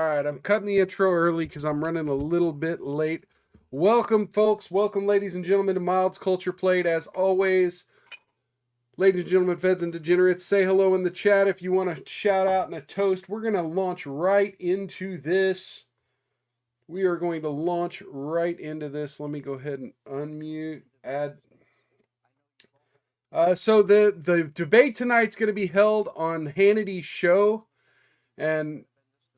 right, I'm cutting the intro early because I'm running a little bit late. Welcome, folks. Welcome, ladies and gentlemen, to Mild's Culture Plate. As always, ladies and gentlemen, feds and degenerates, say hello in the chat if you want a shout out and a toast. We're going to launch right into this. We are going to launch right into this. Let me go ahead and unmute, add. So the debate tonight's going to be held on Hannity's show, and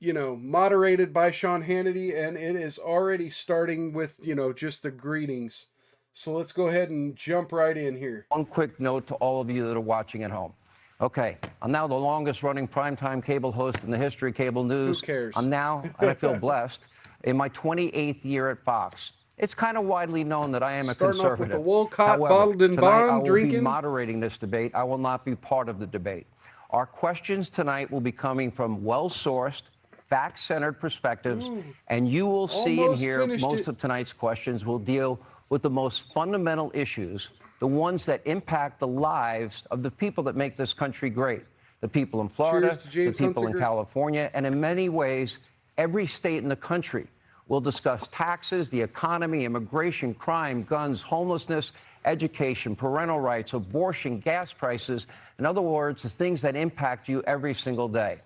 moderated by Sean Hannity, and it is already starting with just the greetings. So let's go ahead and jump right in here. One quick note to all of you that are watching at home. Okay, I'm now the longest running primetime cable host in the history of cable news. Who cares? I'm now, and I feel blessed, in my 28th year at Fox. It's kind of widely known that I am a Starting conservative. Off with the Wolcott However, bottled in tonight I bond will drinking. be moderating this debate. I will not be part of the debate. Our questions tonight will be coming from well-sourced, fact-centered perspectives, and you will see and hear most of tonight's questions will deal with the most fundamental issues, the ones that impact the lives of the people that make this country great, the people in Florida, the people in California, and in many ways, every state in the country. We'll discuss taxes, the economy, immigration, crime, guns, homelessness, education, parental rights, abortion, gas prices. In other words, it's things that impact you every single day.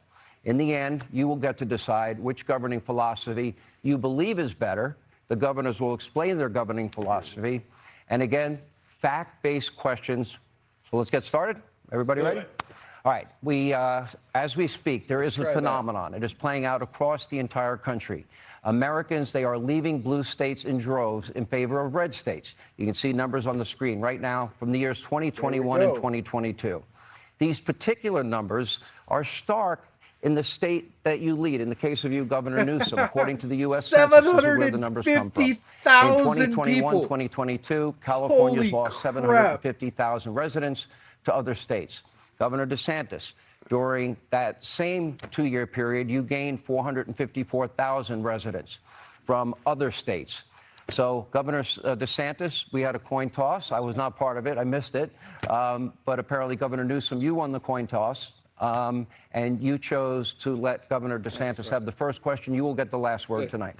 In the end, you will get to decide which governing philosophy you believe is better. The governors will explain their governing philosophy. And again, fact-based questions. So let's get started. Everybody ready? All right. As we speak, there is a phenomenon. It is playing out across the entire country. Americans, they are leaving blue states in droves in favor of red states. You can see numbers on the screen right now from the years 2021 and 2022. These particular numbers are stark in the state that you lead. In the case of you, Governor Newsom, according to the U.S. Census, this is where the numbers come from. In 2021, 2022, California's lost 750,000 residents to other states. Governor Desantis, during that same two-year period, you gained 454,000 residents from other states. So, Governor Desantis, we had a coin toss. I was not part of it. I missed it. But apparently, Governor Newsom, you won the coin toss. And you chose to let Governor Desantis have the first question. You will get the last word tonight.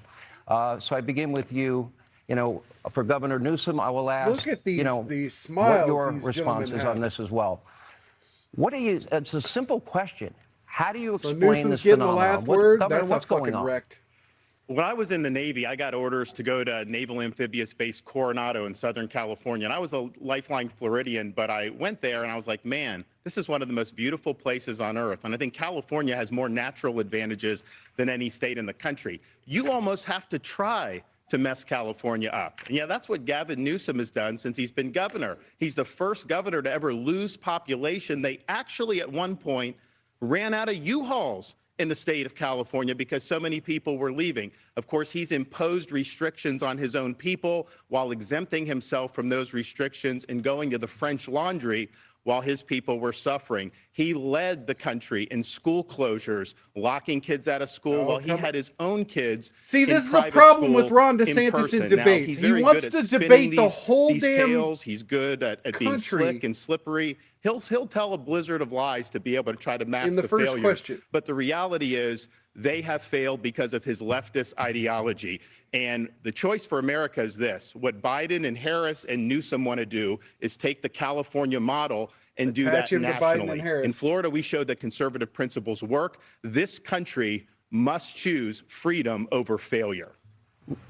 So I begin with you. For Governor Newsom, I will ask, look at these smiles, what your response is on this as well. It's a simple question. How do you explain this phenomenon? The last word? Governor, That's what's going on? Wrecked. When I was in the Navy, I got orders to go to Naval Amphibious Base Coronado in Southern California. And I was a lifelong Floridian, but I went there and I was like, man, this is one of the most beautiful places on earth. And I think California has more natural advantages than any state in the country. You almost have to try to mess California up. And yeah, that's what Gavin Newsom has done since he's been governor. He's the first governor to ever lose population. They actually, at one point, ran out of U-Hauls in the state of California because so many people were leaving. Of course, he's imposed restrictions on his own people while exempting himself from those restrictions and going to the French Laundry while his people were suffering. He led the country in school closures, locking kids out of school while he had his own kids. See, this is a problem with Ron DeSantis in debates. He wants to debate the whole damn tales. He's good at being slick and slippery. He'll tell a blizzard of lies to be able to try to mask the failures. But the reality is they have failed because of his leftist ideology. And the choice for America is this. What Biden and Harris and Newsom want to do is take the California model and do that nationally. In Florida, we showed that conservative principles work. This country must choose freedom over failure.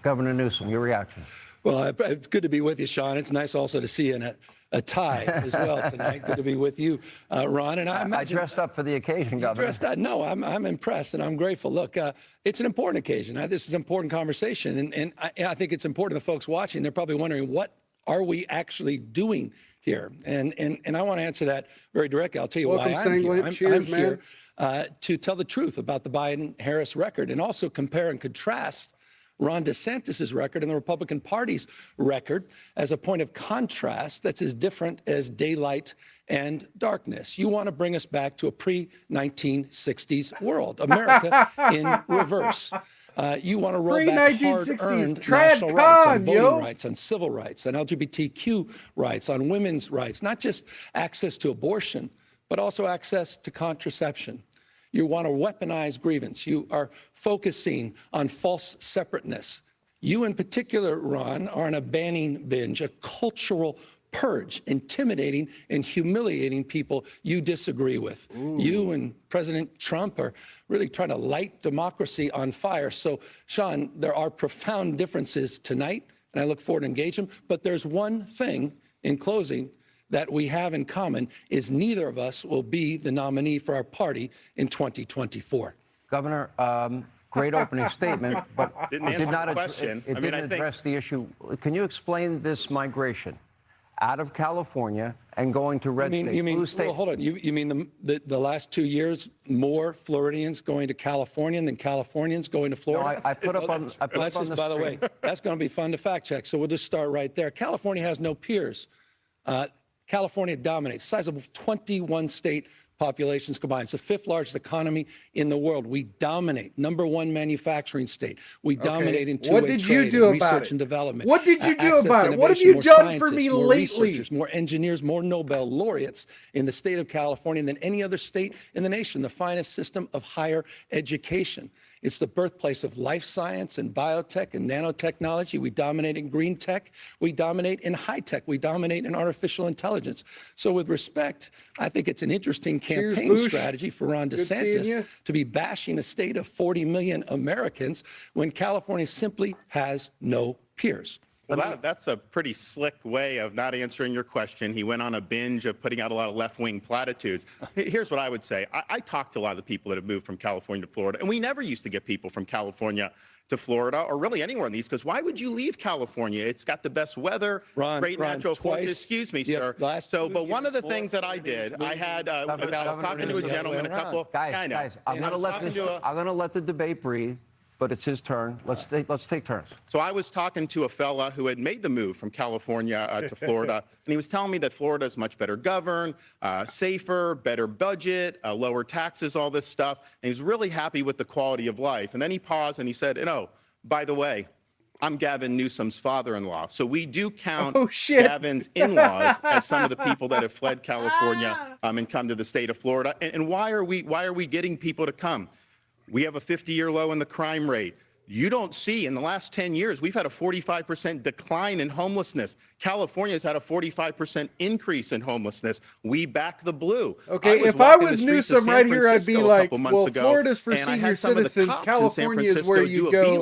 Governor Newsom, your reaction. Well, it's good to be with you, Sean. It's nice also to see you in a tie as well tonight. Good to be with you, Ron. And I dressed up for the occasion, Governor. No, I'm impressed and I'm grateful. Look, it's an important occasion. This is an important conversation. And I think it's important to folks watching. They're probably wondering, what are we actually doing here? And I want to answer that very directly. I'll tell you why I'm here. I'm here to tell the truth about the Biden-Harris record and also compare and contrast Ron DeSantis' record and the Republican Party's record as a point of contrast that's as different as daylight and darkness. You want to bring us back to a pre-1960s world, America in reverse. You want to roll back hard-earned national rights on voting rights, on civil rights, on LGBTQ rights, on women's rights, not just access to abortion, but also access to contraception. You want to weaponize grievance. You are focusing on false separateness. You in particular, Ron, are on a banning binge, a cultural purge, intimidating and humiliating people you disagree with. Ooh. You and President Trump are really trying to light democracy on fire. So, Sean, there are profound differences tonight, and I look forward to engaging. But there's one thing in closing that we have in common is neither of us will be the nominee for our party in 2024. Governor, great opening statement, but didn't it did not question. It didn't address the issue. Can you explain this migration out of California and going to red state, blue state? Well, hold on. You mean the last 2 years, more Floridians going to California than Californians going to Florida? No, I put up on the by the way, that's going to be fun to fact check. So we'll just start right there. California has no peers. California dominates, sizable 21 state populations combined. It's the 5th largest economy in the world. We dominate, #1 manufacturing state. We dominate in two-way trade, research and development. What did you do about it? What have you done for me lately? More engineers, more Nobel laureates in the state of California than any other state in the nation. The finest system of higher education. It's the birthplace of life science and biotech and nanotechnology. We dominate in green tech. We dominate in high tech. We dominate in artificial intelligence. So with respect, I think it's an interesting campaign strategy for Ron DeSantis to be bashing a state of 40 million Americans when California simply has no peers. Well, that's a pretty slick way of not answering your question. He went on a binge of putting out a lot of left-wing platitudes. Here's what I would say. I talked to a lot of the people that have moved from California to Florida, and we never used to get people from California to Florida or really anywhere in the East Coast. Why would you leave California? It's got the best weather, great natural forces. Excuse me, sir. But one of the things that I did, I was talking to a gentleman, a couple. Guys, I'm going to let the debate breathe. But it's his turn. Let's take turns. So I was talking to a fella who had made the move from California to Florida, and he was telling me that Florida is much better governed, safer, better budget, lower taxes, all this stuff. And he's really happy with the quality of life. And then he paused and he said, by the way, I'm Gavin Newsom's father-in-law. So we do count Gavin's in-laws as some of the people that have fled California and come to the state of Florida. And why are we getting people to come? We have a 50-year low in the crime rate. You don't see in the last 10 years, we've had a 45% decline in homelessness. California's had a 45% increase in homelessness. We back the blue. Okay, if I was Newsom right here, I'd be like, well, Florida's for senior citizens. California is where you go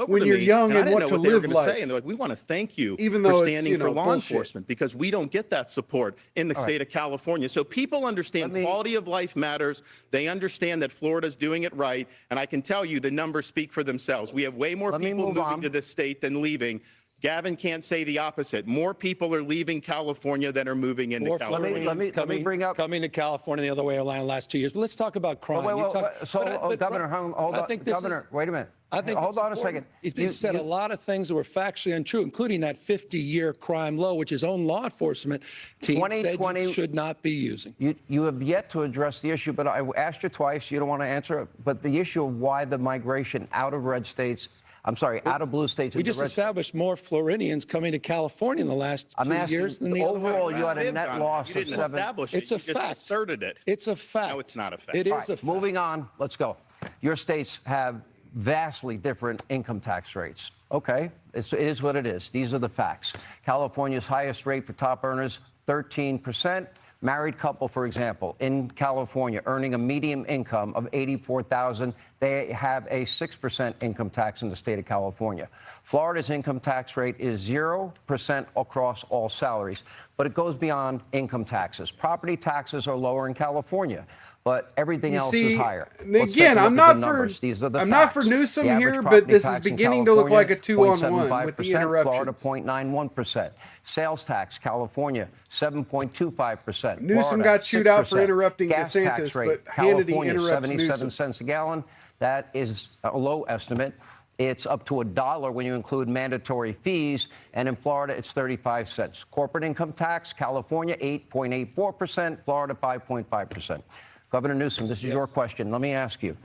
when you're young and want to live life. And they're like, we want to thank you for standing for law enforcement because we don't get that support in the state of California. So people understand quality of life matters. They understand that Florida's doing it right. And I can tell you the numbers speak for themselves. We have way more people moving to this state than leaving. Gavin can't say the opposite. More people are leaving California than are moving into California. Let me bring up coming to California the other way around the last 2 years. But let's talk about crime. Governor, hold on. Governor, wait a minute. Hold on a second. He said a lot of things that were factually untrue, including that 50-year crime low, which his own law enforcement team said you should not be using. You have yet to address the issue, but I asked you twice. You don't want to answer it. But the issue of why the migration out of red states, out of blue states. We just established more Floridians coming to California in the last 2 years than the overall. You had a net loss of 7. It's a fact. Just asserted it. It's a fact. No, it's not a fact. It is a fact. Moving on. Let's go. Your states have vastly different income tax rates. Okay, it is what it is. These are the facts. California's highest rate for top earners, 13%. Married couple, for example, in California, earning a median income of $84,000, they have a 6% income tax in the state of California. Florida's income tax rate is 0% across all salaries, but it goes beyond income taxes. Property taxes are lower in California, but everything else is higher. Again, I'm not for Newsom here, but this is beginning to look like a 2-on-1 with the interruptions. Florida, 0.91%. Sales tax, California, 7.25%. Newsom got chewed out for interrupting Gas DeSantis, tax rate, but Hannity California, interrupts 77 Newsom. cents a gallon. That is a low estimate. It's up to $1 when you include mandatory fees, and in Florida, it's 35 cents. Corporate income tax, California, 8.84%, Florida, 5.5%. Governor Newsom, this is your question. Let me ask you.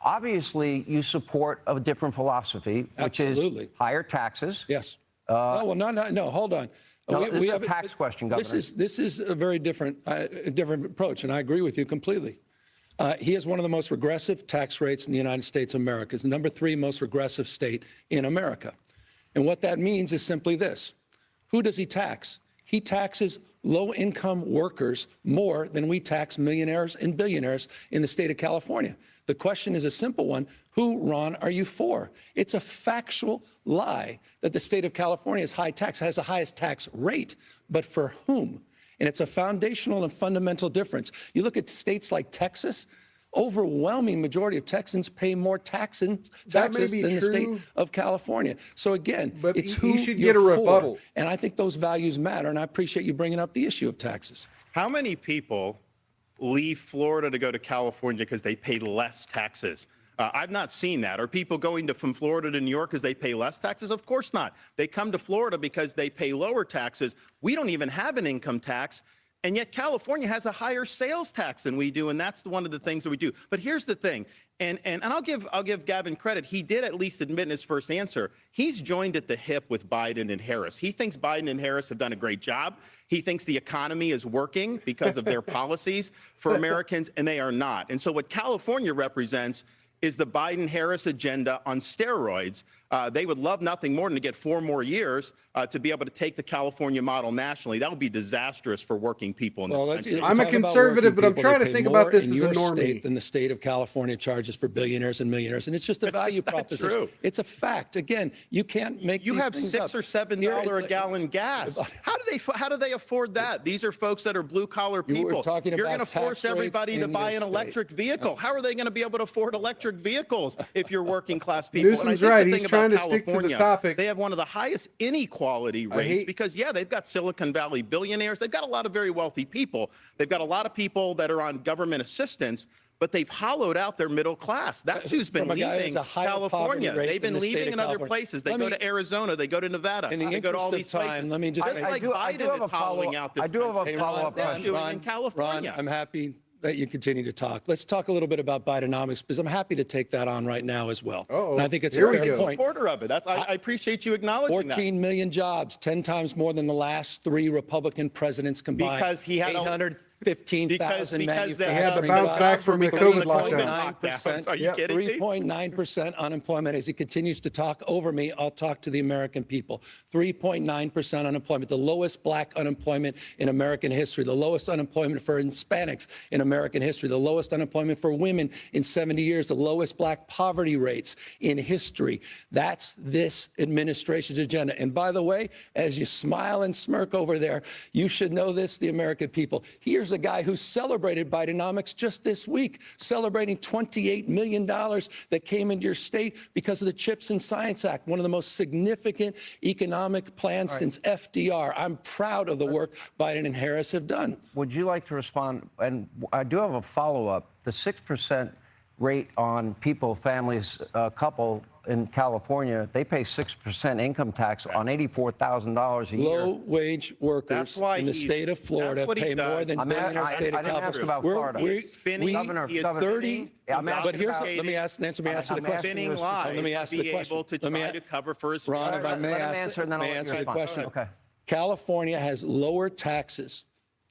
Obviously, you support a different philosophy, which is higher taxes. Yes. No, hold on. No, this is a tax question, Governor. This is a very different approach, and I agree with you completely. He has one of the most regressive tax rates in the United States of America. It's the #3 most regressive state in America. And what that means is simply this. Who does he tax? He taxes low-income workers more than we tax millionaires and billionaires in the state of California. The question is a simple one. Who, Ron, are you for? It's a factual lie that the state of California is high tax, has the highest tax rate, but for whom? And it's a foundational and fundamental difference. You look at states like Texas, overwhelming majority of Texans pay more taxes than the state of California. So again, but it's who should you're get a rebuttal. for. And I think those values matter, and I appreciate you bringing up the issue of taxes. How many people leave Florida to go to California because they pay less taxes? I've not seen that. Are people going from Florida to New York because they pay less taxes? Of course not. They come to Florida because they pay lower taxes. We don't even have an income tax. And yet California has a higher sales tax than we do, and that's one of the things that we do. But here's the thing, and I'll give Gavin credit. He did at least admit in his first answer, he's joined at the hip with Biden and Harris. He thinks Biden and Harris have done a great job. He thinks the economy is working because of their policies for Americans, and they are not. And so what California represents is the Biden-Harris agenda on steroids. They would love nothing more than to get 4 more years to be able to take the California model nationally. That would be disastrous for working people in this country. I'm a conservative, but I'm trying to think about this as a normie. State than the state of California charges for billionaires and millionaires, and it's just a value proposition. True. It's a fact. Again, you can't make. You these have things $6 up. or $7 a gallon gas. How do they afford that? These are folks that are blue collar people. You're going to force everybody to buy an electric vehicle. How are they going to be able to afford electric vehicles if you're working class people? Newsom's right. He's trying to stick to the topic. They have one of the highest inequality rates because, yeah, they've got Silicon Valley billionaires. They've got a lot of very wealthy people. They've got a lot of people that are on government assistance, but they've hollowed out their middle class. That's who's been leaving California. They've been leaving in other places. They go to Arizona. They go to Nevada. They go to all these places. Let me just Biden is hollowing out this I do have a follow-up issue in California. Ron, I'm happy that you continue to talk. Let's talk a little bit about Bidenomics, because I'm happy to take that on right now as well. And I think it's a fair point. Supporter of it. I appreciate you acknowledging 14 million jobs, 10 times more than the last 3 Republican presidents combined. Because he had 815,000 manufacturing. He had to bounce back from the COVID lockdown. Are you kidding me? 3.9% unemployment. As he continues to talk over me, I'll talk to the American people. 3.9% unemployment, the lowest black unemployment in American history, the lowest unemployment for Hispanics in American history, the lowest unemployment for women in 70 years, the lowest black poverty rates in history. That's this administration's agenda. And by the way, as you smile and smirk over there, you should know this, the American people. Here's a guy who celebrated Bidenomics just this week, celebrating $28 million that came into your state because of the CHIPS and Science Act, one of the most significant economic plans since FDR. I'm proud of the work Biden and Harris have done. Would you like to respond? And I do have a follow-up. The 6% rate on people, families, couple in California, they pay 6% income tax on $84,000 a year. Low-wage workers in the state of Florida pay more than billionaire state of California. I didn't ask about Florida. Governor, 30. But here's, let me answer the question. Spinning lies. Let me ask the question. Able to try to cover for his Ron, if I may answer the question. Okay. California has lower taxes,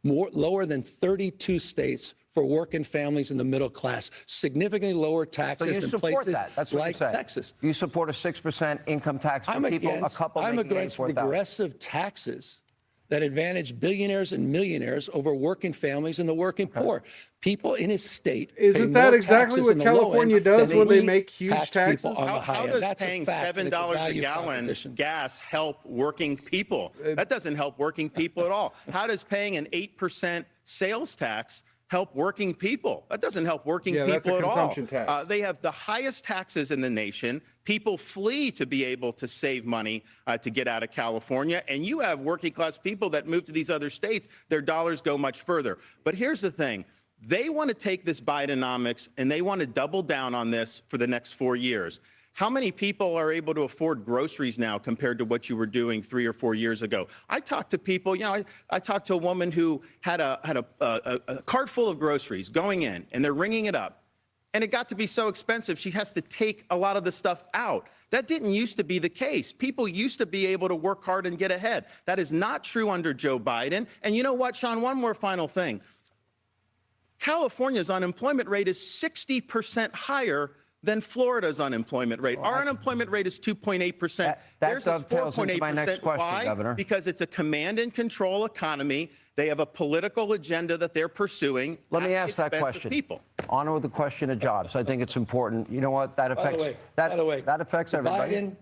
lower than 32 states for working families in the middle class, significantly lower taxes than places like Texas. You support a 6% income tax for people, a couple I'm making against regressive taxes that advantage billionaires and millionaires over working families and the working poor. People in his state. Isn't that exactly what California does when they make huge taxes? How does paying $7 a gallon gas help working people? That doesn't help working people at all. How does paying an 8% sales tax help working people? That doesn't help working people that's a at consumption all. Tax. They have the highest taxes in the nation. People flee to be able to save money to get out of California. And you have working class people that move to these other states. Their dollars go much further. But here's the thing. They want to take this Bidenomics and they want to double down on this for the next 4 years. How many people are able to afford groceries now compared to what you were doing 3 or 4 years ago? I talked to people, I talked to a woman who had a cart full of groceries going in, and they're ringing it up. And it got to be so expensive, she has to take a lot of the stuff out. That didn't used to be the case. People used to be able to work hard and get ahead. That is not true under Joe Biden. And you know what, Sean, one more final thing. California's unemployment rate is 60% higher than Florida's unemployment rate. Our unemployment rate is 2.8%. That dovetails into my next question, Why? Governor. Because it's a command and control economy. They have a political agenda that they're pursuing. Let me at ask the that expense of question. People. On with the question of jobs. I think it's important. You know what? That affects By the way, that affects the everybody. Biden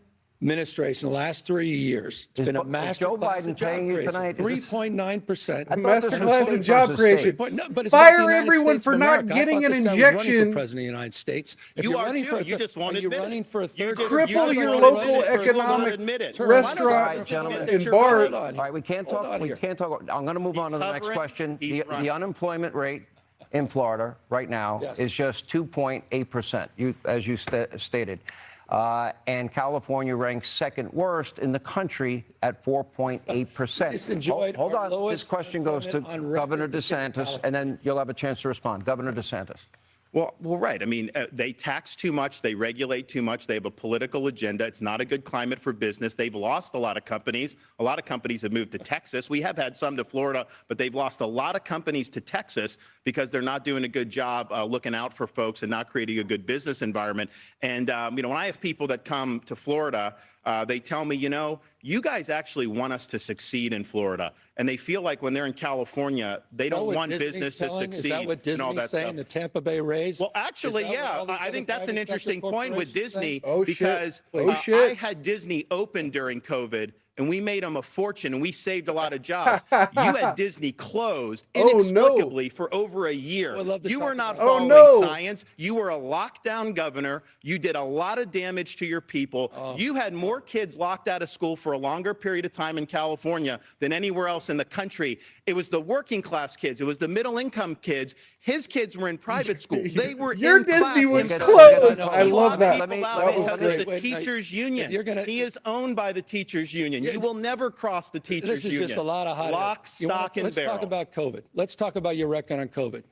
administration, the last 3 years, it's been a master Joe class Biden in job paying you creation. tonight? 3.9%. I thought this was Masterclass in citizens job versus creation. state. No, but it's Fire about the United everyone States for of not America. I getting thought an this guy was running injection. for president of the United States. If You you're are running too. for a You just won't are you admit it. running for a third just- Cripple you just your won't local admit it. You won't economic admit it. restaurant. All right, gentlemen. That and you're bar. running. Hold on. All right, we can't Hold talk. on We here. can't talk. I'm going to move on to the next covering, question. he's running. The unemployment rate in Florida right now Yes. is just 2.8%. As you stated. And California ranks second worst in the country at 4.8%. just enjoyed Hold our on. lowest This question goes to unemployment on Governor record in the state of DeSantis, and then you'll have a chance to respond. Governor DeSantis. Well, right. I mean, they tax too much. They regulate too much. They have a political agenda. It's not a good climate for business. They've lost a lot of companies. A lot of companies have moved to Texas. We have had some to Florida, but they've lost a lot of companies to Texas because they're not doing a good job looking out for folks and not creating a good business environment. And, when I have people that come to Florida, they tell me, you guys actually want us to succeed in Florida. And they feel like when they're in California, they don't want business to succeed. Is that what and all Disney's that saying, stuff. the Tampa Bay Rays? Well, actually, Is that what yeah. all these I other think that's an private sector interesting point with corporations say? Disney Oh, shit. because Oh, shit. I had Disney open during COVID. And we made them a fortune, and we saved a lot of jobs. You had Disney closed Oh, no. inexplicably for over a year. Would love to You talk were not about following that. Oh, no. science. You were a lockdown governor. You did a lot of damage to your people. You had more kids locked out of school for a longer period of time in California than anywhere else in the country. It was the working class kids. It was the middle income kids. His kids were in private school. They were Your in Disney class. was in closed. class. I He love locked that. people Let me- out that was because great. of the teachers union. you're gonna- He is owned by the teachers union. You will never cross the teachers This is union. just a lot of hot air. Lock, stock, and Let's barrel. talk about COVID. Let's talk about your record on COVID.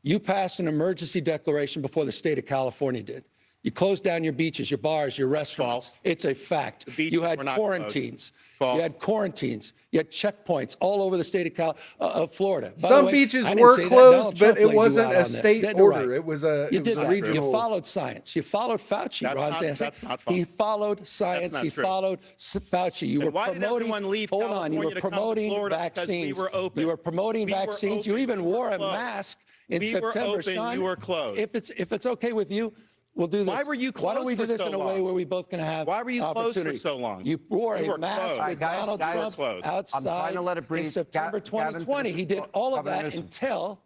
You passed an emergency declaration before the state of California did. You closed down your beaches, your bars, your restaurants. False. It's a fact. beaches You had were not quarantines. False. You had quarantines. You had checkpoints all over the state of Florida. By the Some way, beaches I didn't were say that. closed, Donald Trump but it laid you wasn't out a on this. state Dead to order. right. It was a You did that. regional. You followed science. You followed Fauci. That's Ron not- Sanderson. that's not false. He followed science. not He true. followed Fauci. You were why did promoting. everyone leave Hold on. You California were to come to promoting Florida? Because we vaccines. were open. You were promoting We were vaccines. You open. even We were wore a closed. mask in We were September. open. Sean, You were closed. If it's okay with you, we'll do this. Why were you Why don't we do closed for this so in a way long? where we both can have Why were you closed for opportunity? so long? You wore You a were mask closed. with All right, guys, Donald guys, Trump closed. outside I'm trying to let it breathe. in September Gavin, 2020. He did all of Governor that Newsom. until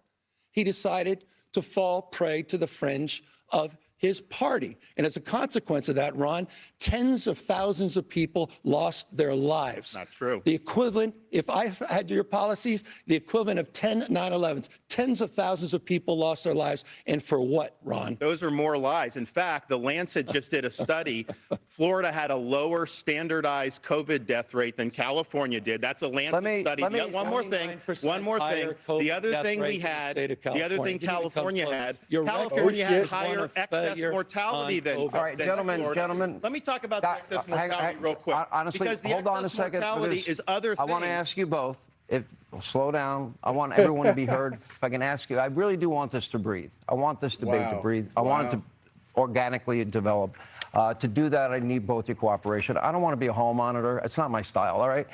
he decided to fall prey to the fringe of his party. And as a consequence of that, Ron, tens of thousands of people lost their lives. Not true. The equivalent, if I had your policies, the equivalent of 10 9/11s. Tens of thousands of people lost their lives. And for what, Ron? Those are more lies. In fact, the Lancet just did a study. Florida had a lower standardized COVID death rate than California did. That's a Lancet study. let me- One more thing. 29% One more thing. higher COVID The other death thing rate we in the had, state of the other California. thing Didn't even come California close. had, Your record California is had one higher of excess failure mortality on than COVID. All right, than gentlemen, Florida. gentlemen. Let me talk about the excess mortality real quick. Honestly, because the hold on a excess second. mortality because is other I want to things. ask you both. Slow down. I want everyone to be heard. If I can ask you, I really do want this to breathe. I want this debate to Wow. breathe. I want it to organically develop. To do that, I need both your cooperation. I don't want to be a hall monitor. It's not my style, all right?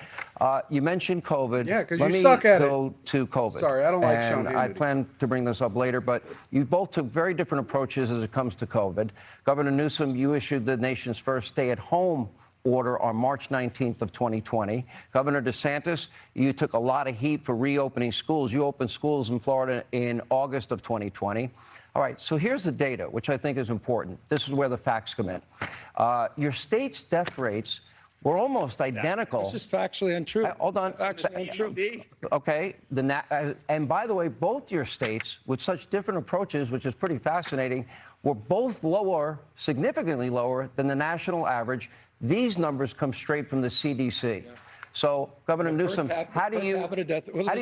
You mentioned COVID. Yeah, 'cause Let you me suck at it. go to COVID. Sorry, I don't like and Sean I Hannity. plan to bring this up later, but you both took very different approaches as it comes to COVID. Governor Newsom, you issued the nation's first stay-at-home order on March 19th of 2020. Governor DeSantis, you took a lot of heat for reopening schools. You opened schools in Florida in August of 2020. All right, so here's the data, which I think is important. This is where the facts come in. Your state's death rates were almost identical. This is factually untrue. Hold on. Factually untrue. See? Okay, and by the way, both your states, with such different approaches, which is pretty fascinating, were both lower, significantly lower than the national average. These numbers come straight from the CDC. So, Governor Newsom, how do you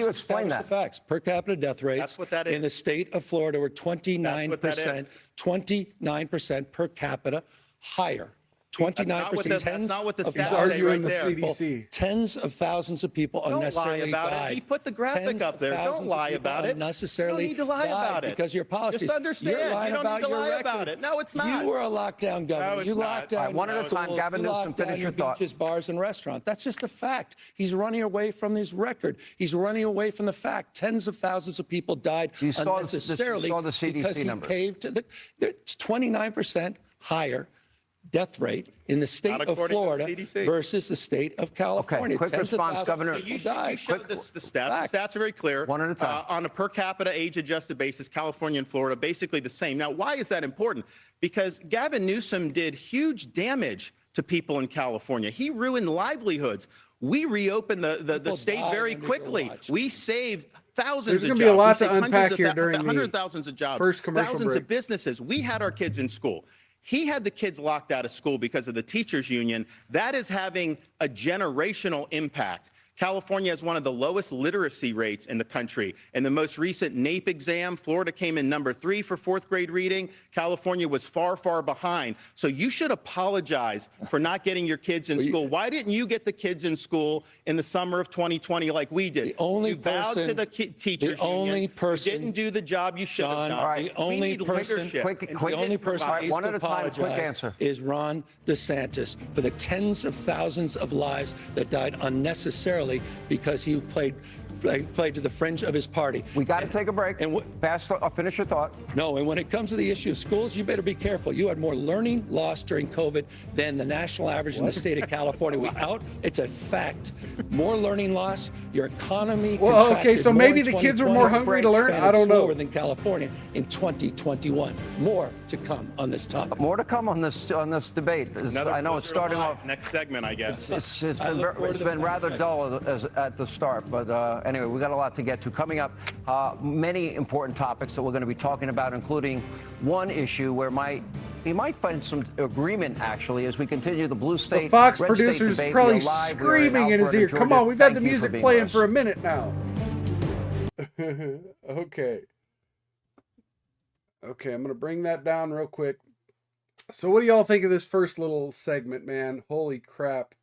explain that? The facts. Per capita death rates That's what that is. in the state of Florida were That's what that 29%, is. 29% per capita higher. 29%. That's not what the of stats thousands say arguing right the there. CDC. Tens of thousands of people Don't lie unnecessarily about died. it. He put the graphic Tens up of there. Don't thousands lie of people about it. unnecessarily You don't need to lie died about it. because of your policies. Just understand. You're lying You don't about need to your lie record. about it. No, it's not. You were a lockdown governor. No, it's you not. locked down All right, one your at a time. schools. Gavin You Newsom, locked down finish your thought. beaches, bars, and restaurants. That's just a fact. He's running away from his record. He's running away from the fact. Tens of thousands of people died You saw unnecessarily the CDC because he numbers. caved to the. It's 29% higher death rate in the state Not of according to the Florida CDC. versus the state of California. quick Tens of response, thousands Governor. of people You died. showed the stats. Fact. The stats are very clear. One at a time. On a per capita age-adjusted basis, California and Florida basically the same. Now, why is that important? Because Gavin Newsom did huge damage to people in California. He ruined livelihoods. We reopened the state died very under your quickly. watch. We saved thousands There's of gonna jobs. be a lot We to saved unpack hundreds of here during the hundreds of thousands of jobs. first commercial thousands break. of businesses. We had our kids in school. He had the kids locked out of school because of the teachers union. That is having a generational impact. California has one of the lowest literacy rates in the country. In the most recent NAEP exam, Florida came in number 3 for 4th grade reading. California was far, far behind. So you should apologize for not getting your kids in school. Why didn't you get the kids in school in the summer of 2020 like we did? The only you bowed person- to the teachers the only union. person- You didn't do the job you should have John, done. All right. the only We need person, leadership. quick- And quick- the only person All right, who needs one to at a time, quick apologize answer. is Ron DeSantis for the tens of thousands of lives that died unnecessarily because he played to the fringe of his party. We got to take a break. And finish your thought. No, and when it comes to the issue of schools, you better be careful. You had more learning loss during COVID than the national average in the state of California. It's a fact. More learning loss. Your economy. Well, okay, contracted so more maybe in the kids were 2020, more hungry to learn. I don't expanded know. slower than California in 2021. More to come on this topic. More to come on this debate. I know it's starting off. Next segment, I guess. It's look forward to the been rather dull at the start, but anyway, we got a lot to get to. Coming up, many important topics that we're going to be talking about, including one issue where we might find some agreement, actually, as we continue the blue state. The Fox red state producer's debate. probably We are live. We're screaming in his Alpharetta, ear. Come Georgia. on, we've had the Thank you music being playing with for us. a minute now. Okay. Okay, I'm going to bring that down real quick. So what do y'all think of this first little segment, man? Holy crap.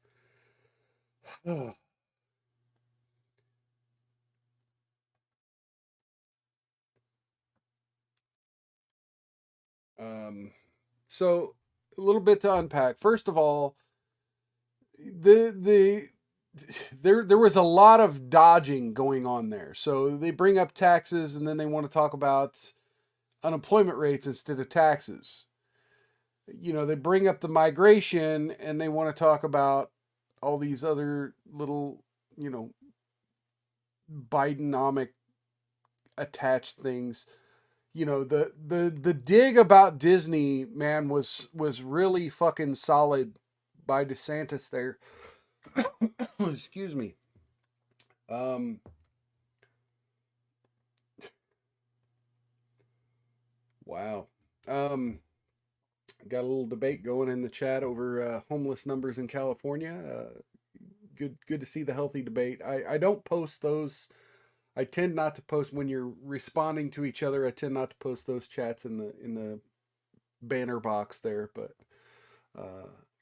So a little bit to unpack. First of all, there was a lot of dodging going on there. So they bring up taxes and then they want to talk about unemployment rates instead of taxes. You know, they bring up the migration and they want to talk about all these other little, you know, Bidenomic attached things. You know, the dig about Disney, man, was really fucking solid by DeSantis there. Excuse me. Wow. Got a little debate going in the chat over homeless numbers in California. Good to see the healthy debate. I don't post those. I tend not to post when you're responding to each other. I tend not to post those chats in the banner box there, but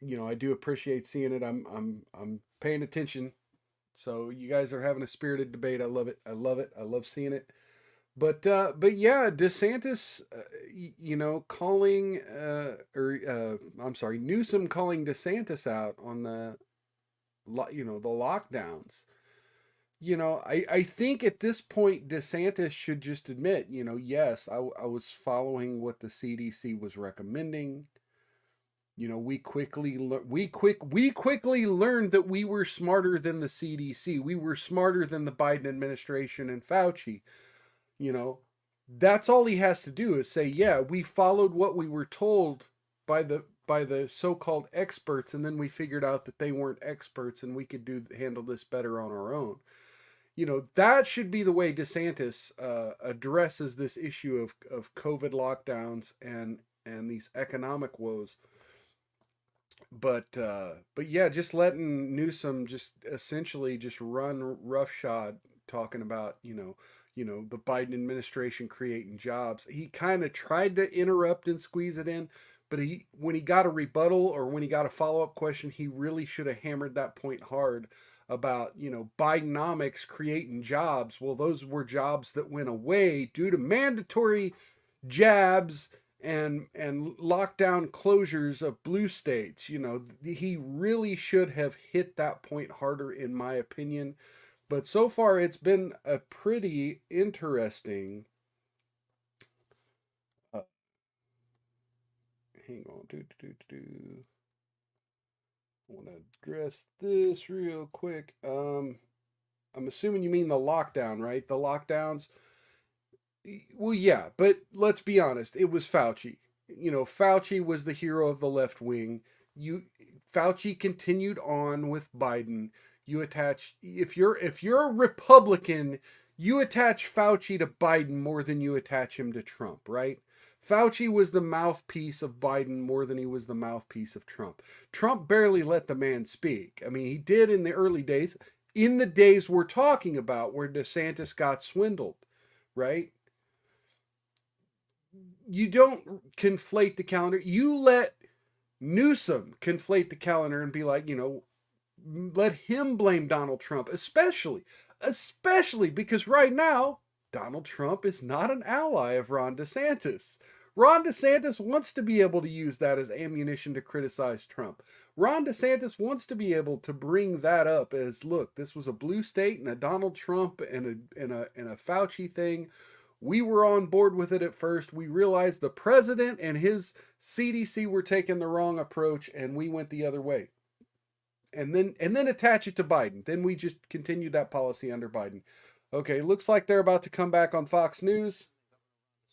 you know, I do appreciate seeing it. I'm paying attention. So you guys are having a spirited debate. I love it. I love it. I love seeing it. But yeah, DeSantis, you know, calling Newsom calling DeSantis out on the lockdowns. You know, I think at this point DeSantis should just admit, you know, yes, I was following what the CDC was recommending. You know, we quickly learned that we were smarter than the CDC. We were smarter than the Biden administration and Fauci. You know, that's all he has to do is say, yeah, we followed what we were told by the so-called experts, and then we figured out that they weren't experts and we could handle this better on our own. You know, that should be the way DeSantis addresses this issue of COVID lockdowns and these economic woes. But yeah, just letting Newsom just essentially just run roughshod talking about, you know, the Biden administration creating jobs. He kind of tried to interrupt and squeeze it in, But when he got a rebuttal or when he got a follow-up question, he really should have hammered that point hard about, Bidenomics creating jobs. Well, those were jobs that went away due to mandatory jabs and lockdown closures of blue states. He really should have hit that point harder, in my opinion. But so far, it's been a pretty interesting. Hang on. I want to address this real quick. I'm assuming you mean the lockdown, right? The lockdowns. Well, yeah, but let's be honest. It was Fauci. Fauci was the hero of the left wing. Fauci continued on with Biden. If you're a Republican, you attach Fauci to Biden more than you attach him to Trump, right? Fauci was the mouthpiece of Biden more than he was the mouthpiece of Trump. Trump barely let the man speak. I mean, he did in the early days, in the days we're talking about where Desantis got swindled, right? You don't conflate the calendar. You let Newsom conflate the calendar and be like, let him blame Donald Trump, especially because right now, Donald Trump is not an ally of Ron DeSantis. Ron DeSantis wants to be able to use that as ammunition to criticize Trump. Ron DeSantis wants to be able to bring that up as, look, this was a blue state and a Donald Trump and a Fauci thing. We were on board with it at first. We realized the president and his CDC were taking the wrong approach, and we went the other way. And then attach it to Biden. Then we just continued that policy under Biden. Okay, looks like they're about to come back on Fox News.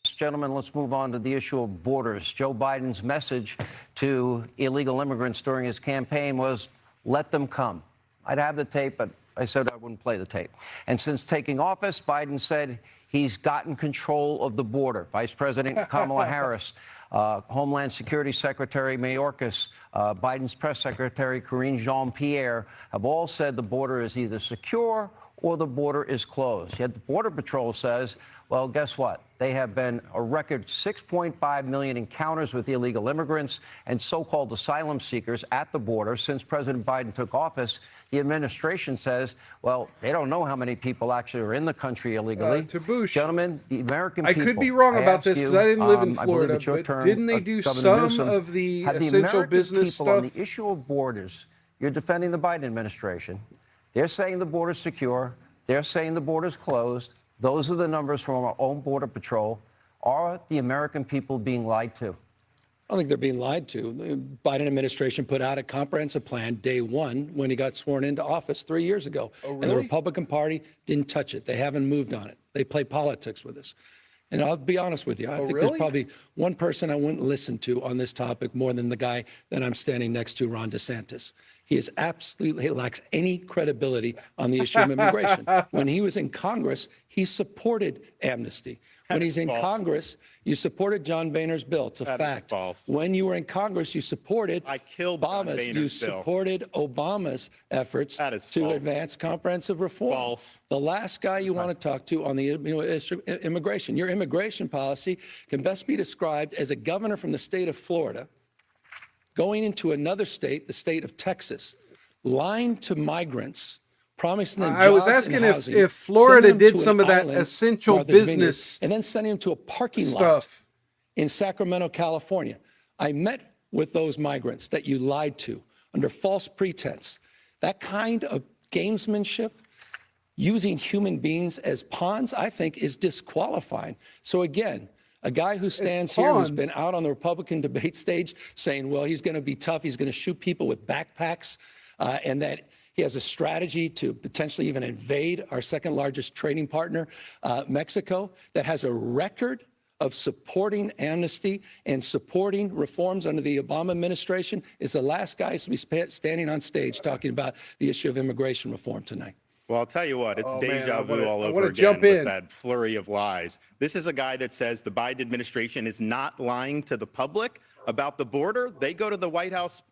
Gentlemen, let's move on to the issue of borders. Joe Biden's message to illegal immigrants during his campaign was, let them come. I'd have the tape, but I said I wouldn't play the tape. And since taking office, Biden said he's gotten control of the border. Vice President Kamala Harris, Homeland Security Secretary Mayorkas, Biden's press secretary Karine Jean-Pierre have all said the border is either secure or the border is closed. Yet the Border Patrol says, well, guess what? They have been a record 6.5 million encounters with illegal immigrants and so-called asylum seekers at the border since President Biden took office. The administration says, well, they don't know how many people actually are in the country illegally. To Bush, gentlemen, the American people. I could be wrong about this because I didn't live in Florida, but turn, didn't they do Governor some Newsom, of the have essential American business people stuff? On the issue of borders, you're defending the Biden administration. They're saying the border's secure. They're saying the border's closed. Those are the numbers from our own Border Patrol. Are the American people being lied to? I don't think they're being lied to. The Biden administration put out a comprehensive plan day one when he got sworn into office 3 years ago. Oh, really? And the Republican Party didn't touch it. They haven't moved on it. They play politics with us. And I'll be honest with you. I think really? there's probably one person I wouldn't listen to on this topic more than the guy that I'm standing next to, Ron DeSantis. He lacks any credibility on the issue of immigration. When he was in Congress, he supported amnesty. When he's in Congress, you supported John Boehner's bill. It's a fact. When you were in Congress, you supported Obama's. You supported Obama's efforts to advance comprehensive reform. False. The last guy you want to talk to on the issue of immigration, your immigration policy can best be described as a governor from the state of Florida going into another state, the state of Texas, lying to migrants, promising them jobs. I was asking and housing, if Florida sending them did to some an of that island, essential Martha's Vineyard, business and then sending them to a parking lot stuff in Sacramento, California. I met with those migrants that you lied to under false pretense. That kind of gamesmanship, using human beings as pawns, I think is disqualifying. So again, a guy who stands here who's been out on the Republican debate stage saying, well, he's going to be tough, he's going to shoot people with backpacks, and that he has a strategy to potentially even invade our second largest trading partner, Mexico, that has a record of supporting amnesty and supporting reforms under the Obama administration, is the last guy to be standing on stage talking about the issue of immigration reform tonight. Well, I'll tell you what, it's deja vu all over again jump with in. that flurry of lies. This is a guy that says the Biden administration is not lying to the public about the border. They go to the White House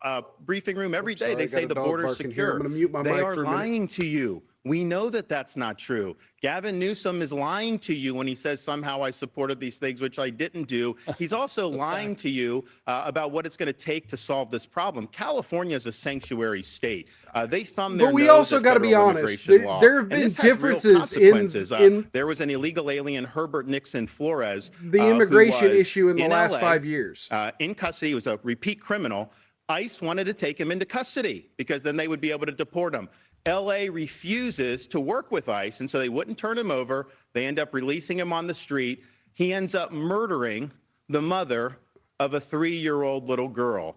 briefing room every day. They say the border's secure. I'm going to mute my they mic are for a minute. lying to you. We know that that's not true. Gavin Newsom is lying to you when he says somehow I supported these things, which I didn't do. He's also lying to you about what it's going to take to solve this problem. California is a sanctuary state. They thumb their But we nose also at got to be federal honest. immigration law. There have And been this has real differences consequences. in There was an illegal alien, Herbert Nixon Flores. the immigration who was issue in the last LA, 5 years. in custody. He was a repeat criminal. ICE wanted to take him into custody because then they would be able to deport him. LA refuses to work with ICE, and so they wouldn't turn him over. They end up releasing him on the street. He ends up murdering the mother of a 3-year-old little girl.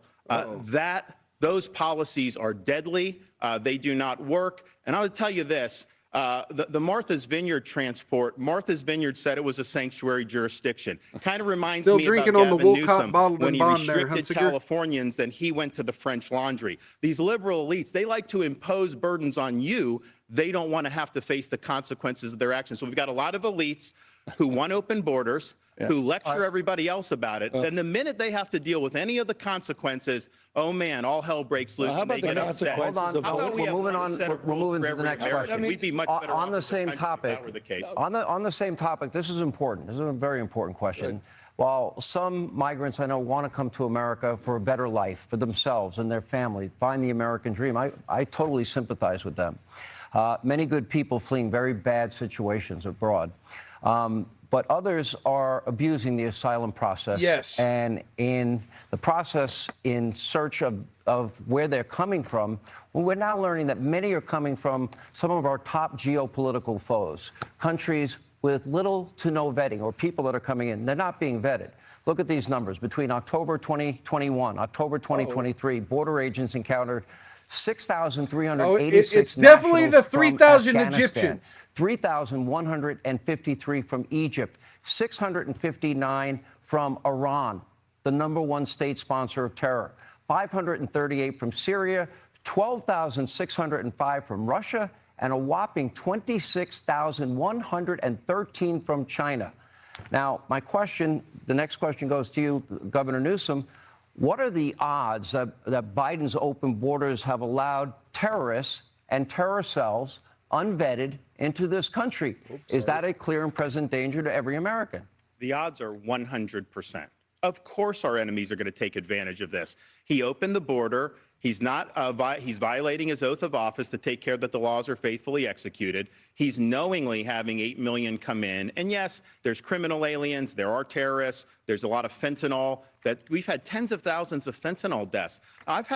Those policies are deadly. They do not work. And I would tell you this. The Martha's Vineyard transport, Martha's Vineyard said it was a sanctuary jurisdiction. Kind of reminds Still me drinking about on the Gavin Wolcott Newsom bottled when in he bond there, restricted Hunsicker. Californians, then he went to the French Laundry. These liberal elites, they like to impose burdens on you. They don't want to have to face the consequences of their actions. So we've got a lot of elites who want open borders, who lecture everybody else about it. Then the minute they have to deal with any of the consequences, oh man, all hell breaks loose. Well, how and they about the get upset. consequences Hold on, of How about we we're have moving one on. set of We're rules moving for to the every next American? question. We'd be much better On off the if same that topic, were the case. on the same topic, this is important. This is a very important question. While some migrants I know want to come to America for a better life for themselves and their family, find the American dream, I totally sympathize with them. Many good people fleeing very bad situations abroad. But others are abusing the asylum process. Yes. And in the process, in search of where they're coming from, well, we're now learning that many are coming from some of our top geopolitical foes, countries with little to no vetting, or people that are coming in. They're not being vetted. Look at these numbers. Between October 2021, October 2023, border agents encountered 6,386 it's definitely the nationals from 3,000 Afghanistan, Egyptians. 3,153 from Egypt, 659 from Iran, the #1 state sponsor of terror, 538 from Syria, 12,605 from Russia, and a whopping 26,113 from China. Now, my question, the next question goes to you, Governor Newsom. What are the odds that Biden's open borders have allowed terrorists and terror cells unvetted into this country? Is that a clear and present danger to every American? The odds are 100%. Of course our enemies are going to take advantage of this. He opened the border. He's not. He's violating his oath of office to take care that the laws are faithfully executed. He's knowingly having 8 million come in. And yes, there's criminal aliens. There are terrorists. There's a lot of fentanyl. That we've had tens of thousands of fentanyl deaths. I've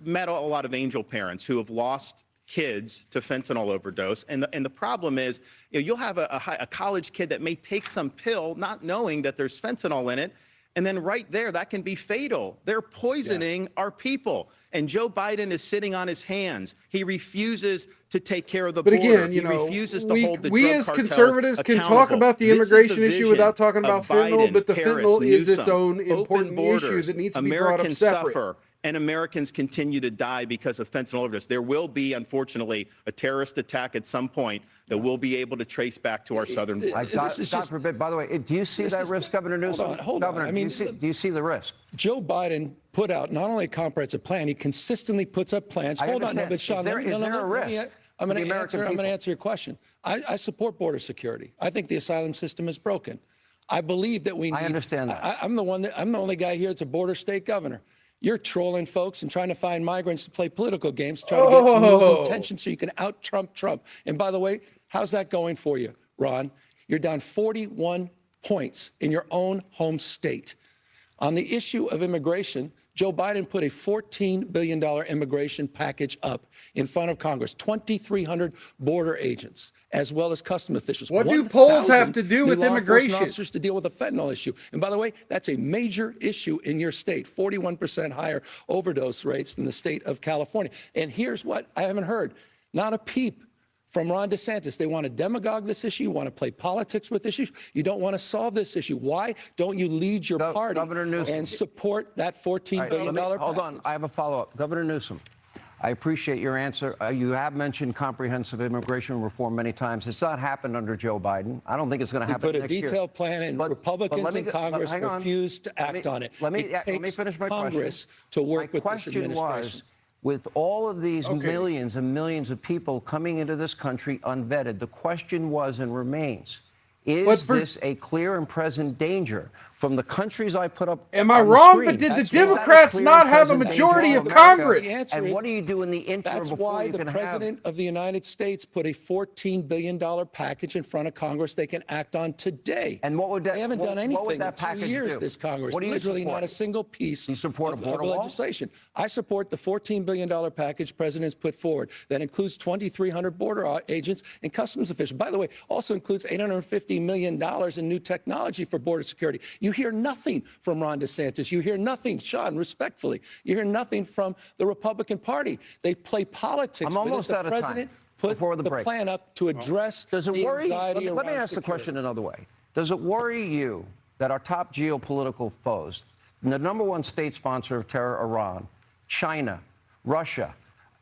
met a lot of angel parents who have lost kids to fentanyl overdose. And the problem is, you'll have a college kid that may take some pill not knowing that there's fentanyl in it. And then right there, that can be fatal. They're poisoning our people. And Joe Biden is sitting on his hands. He refuses to take care of the But border. again, He refuses to hold the we drug as cartels conservatives can talk accountable. about the This is immigration the issue vision without talking about of fentanyl, Biden, but the Harris, fentanyl is its Newsom. own important Open borders. issue that needs to be brought up Americans separate. suffer. And Americans continue to die because of fentanyl overdose. There will be, unfortunately, a terrorist attack at some point that we'll be able to trace back to our southern border. God forbid. By the way, do you see that risk, Governor Newsom? Hold on. Governor, I mean, do you see the risk? Joe Biden put out not only a comprehensive plan, he consistently puts up plans. Hold on, no, but Sean, Is there a risk? I'm going to to answer your question. I support border security. I think the asylum system is broken. I believe that we need. I understand that. I'm the only guy here that's a border state governor. You're trolling folks and trying to find migrants to play political games, to try to get some news attention so you can out-Trump Trump. And by the way, how's that going for you, Ron? You're down 41 points in your own home state. On the issue of immigration, Joe Biden put a $14 billion immigration package up in front of Congress, 2,300 border agents, as well as custom officials. What do polls have to do with law enforcement immigration? officers to deal with the fentanyl issue. And by the way, that's a major issue in your state, 41% higher overdose rates than the state of California. And here's what I haven't heard, not a peep from Ron Desantis. They want to demagogue this issue. You want to play politics with issues. You don't want to solve this issue. Why don't you lead your party Governor Newsom, and support that $14 billion package? Hold on. I have a follow-up. Governor Newsom, I appreciate your answer. You have mentioned comprehensive immigration reform many times. It's not happened under Joe Biden. I don't think it's going to happen next year. Put a detailed plan in. Republicans in Congress refused to act on it. Let me finish my Congress question. to work My with this question administration. With all of these Okay. millions and millions of people coming into this country unvetted, the question was and remains, is this a clear and present danger from the countries I put up Am I on the wrong? screen? But did the Is that a Democrats clear not and have a present majority danger of to America? Congress? The answer And what is, do you do in the interim that's before why you the can president of the United States put a $14 billion package in front of Congress they can act on today. And what would that? They haven't done what anything would that in 2 package years, do? this Congress. What do you Literally support? not a single piece You support a border wall? legislation. I support the $14 billion package president's put forward. That includes 2,300 border agents and customs officials. By the way, also includes $850 million in new technology for border security. You hear nothing from Ron DeSantis. You hear nothing, Sean, respectfully. You hear nothing from the Republican Party. They play politics. I'm almost out of time. The president put Before the break. plan up to address Does it the worry? anxiety Let me around ask the security. question another way. Does it worry you that our top geopolitical foes, the #1 state sponsor of terror, Iran, China, Russia,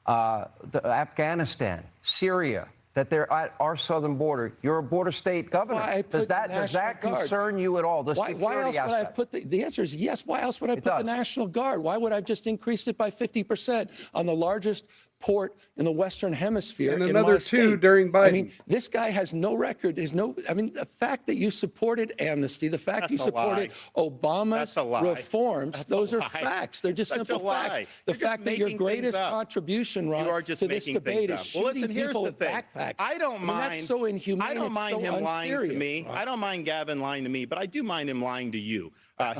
Afghanistan, Syria, that they're at our southern border? You're a border state governor. Does that concern you at all? The Why else would I have put the answer is yes. Why else would I put the National Guard? Why would I have just increased it by 50% on the largest port in the Western Hemisphere? And in another my 2 state? during Biden. I mean, this guy has no record. There's no. I mean, the fact that you supported amnesty, the fact you supported Obama's reforms, those are facts. They're just simple facts. The fact that your greatest contribution, Ron, to this debate is shooting people with backpacks. I don't mind. That's so inhumane. I don't mind him lying to me. I don't mind Gavin lying to me, but I do mind him lying to you.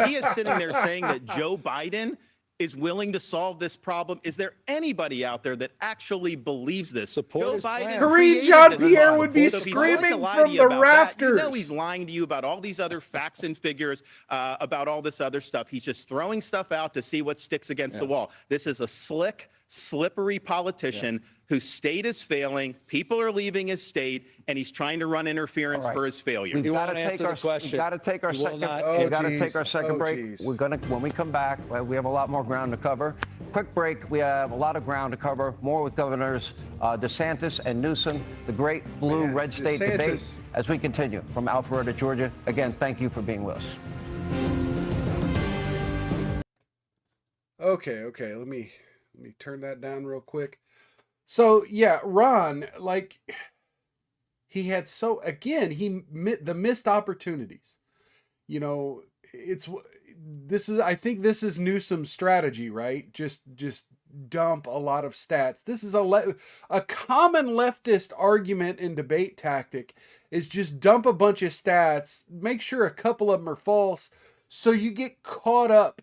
He is sitting there saying that Joe Biden is willing to solve this problem. Is there anybody out there that actually believes this? Support his Joe Biden plan. Karine created Jean-Pierre this model. would be So if he's willing to screaming lie from to you the about that, rafters. you know he's lying to you about all these other facts and figures, about all this other stuff. He's just throwing stuff out to see what sticks against the wall. This is a slick, slippery politician whose state is failing. People are leaving his state, and he's trying to run interference for his failure. We've got to won't take answer our the question. We've got to take our He will second. not We've got to geez. take our second Oh, break. geez. We're gonna when we come back. We have a lot more ground to cover. Quick break. We have a lot of ground to cover. More with Governors DeSantis and Newsom. The great blue-red state debate DeSantis. as we continue from Alpharetta, Georgia. Again, thank you for being with us. Okay. Let me turn that down real quick. So yeah, Ron, like he had the missed opportunities. You know, I think this is Newsom's strategy, right? Just dump a lot of stats. This is a common leftist argument and debate tactic is just dump a bunch of stats, make sure a couple of them are false, so you get caught up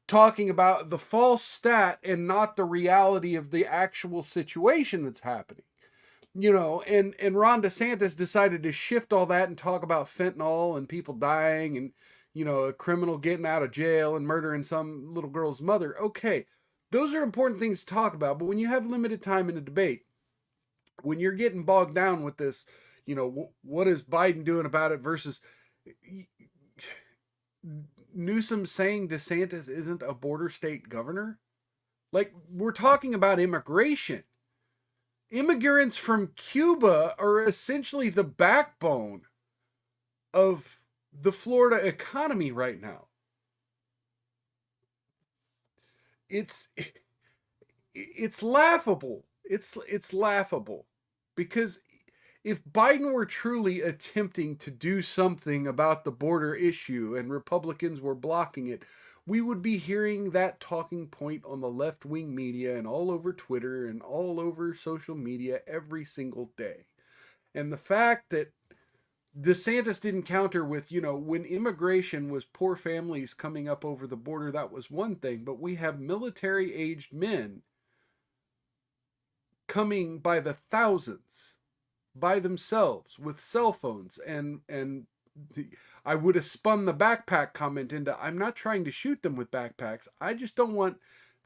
talking about the false stat and not the reality of the actual situation that's happening. You know, and Ron DeSantis decided to shift all that and talk about fentanyl and people dying and, you know, a criminal getting out of jail and murdering some little girl's mother. Okay, those are important things to talk about, but when you have limited time in a debate, when you're getting bogged down with this, you know, what is Biden doing about it versus Newsom saying DeSantis isn't a border state governor? Like, we're talking about immigration. Immigrants from Cuba are essentially the backbone of the Florida economy right now. It's laughable. It's laughable because if Biden were truly attempting to do something about the border issue and Republicans were blocking it, we would be hearing that talking point on the left-wing media and all over Twitter and all over social media every single day. And the fact that DeSantis didn't counter with, you know, when immigration was poor families coming up over the border, that was one thing, but we have military-aged men coming by the thousands by themselves with cell phones I would have spun the backpack comment into, I'm not trying to shoot them with backpacks. I just don't want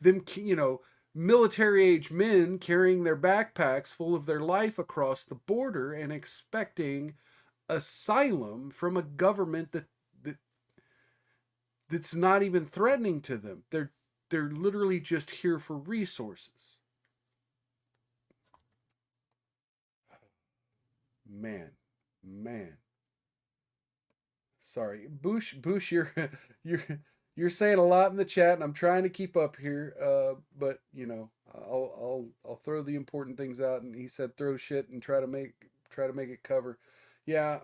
them, you know, military-aged men carrying their backpacks full of their life across the border and expecting asylum from a government that's not even threatening to them. They're literally just here for resources. Man. Sorry, Bush, You're saying a lot in the chat, and I'm trying to keep up here. But you know, I'll throw the important things out. And he said throw shit and try to make it cover. Yeah,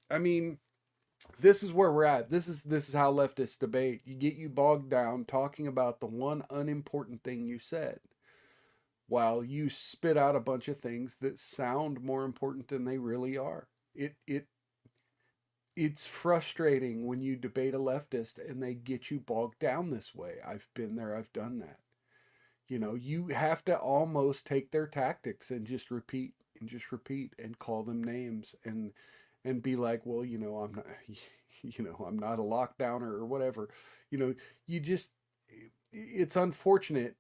I mean, this is where we're at. This is how leftists debate. You get you bogged down talking about the one unimportant thing you said, while you spit out a bunch of things that sound more important than they really are. It's frustrating when you debate a leftist and they get you bogged down this way. I've been there, I've done that. You know, you have to almost take their tactics and just repeat and call them names and be like, well, you know, I'm not, you know, I'm not a lockdowner or whatever. You know, it's unfortunate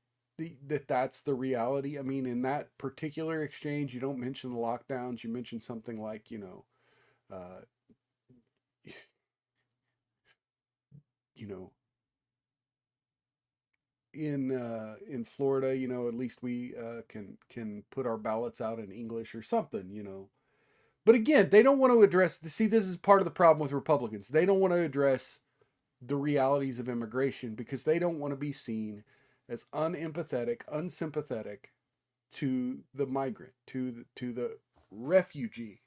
that's the reality. I mean, in that particular exchange, you don't mention the lockdowns. You mention something like, you know, in Florida, you know, at least we can put our ballots out in English or something, you know. But again, they don't want to address. See, this is part of the problem with Republicans. They don't want to address the realities of immigration because they don't want to be seen as unempathetic, unsympathetic to the migrant, to the refugee.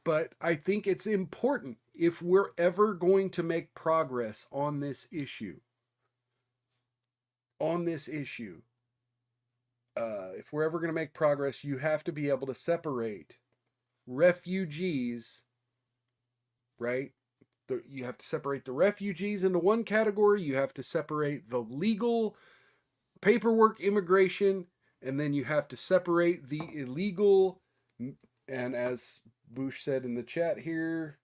But I think it's important, if we're ever going to make progress on this issue, if we're ever going to make progress, you have to be able to separate refugees, right? You have to separate the refugees into one category. You have to separate the legal paperwork immigration, and then you have to separate the illegal. And as Bush said in the chat here,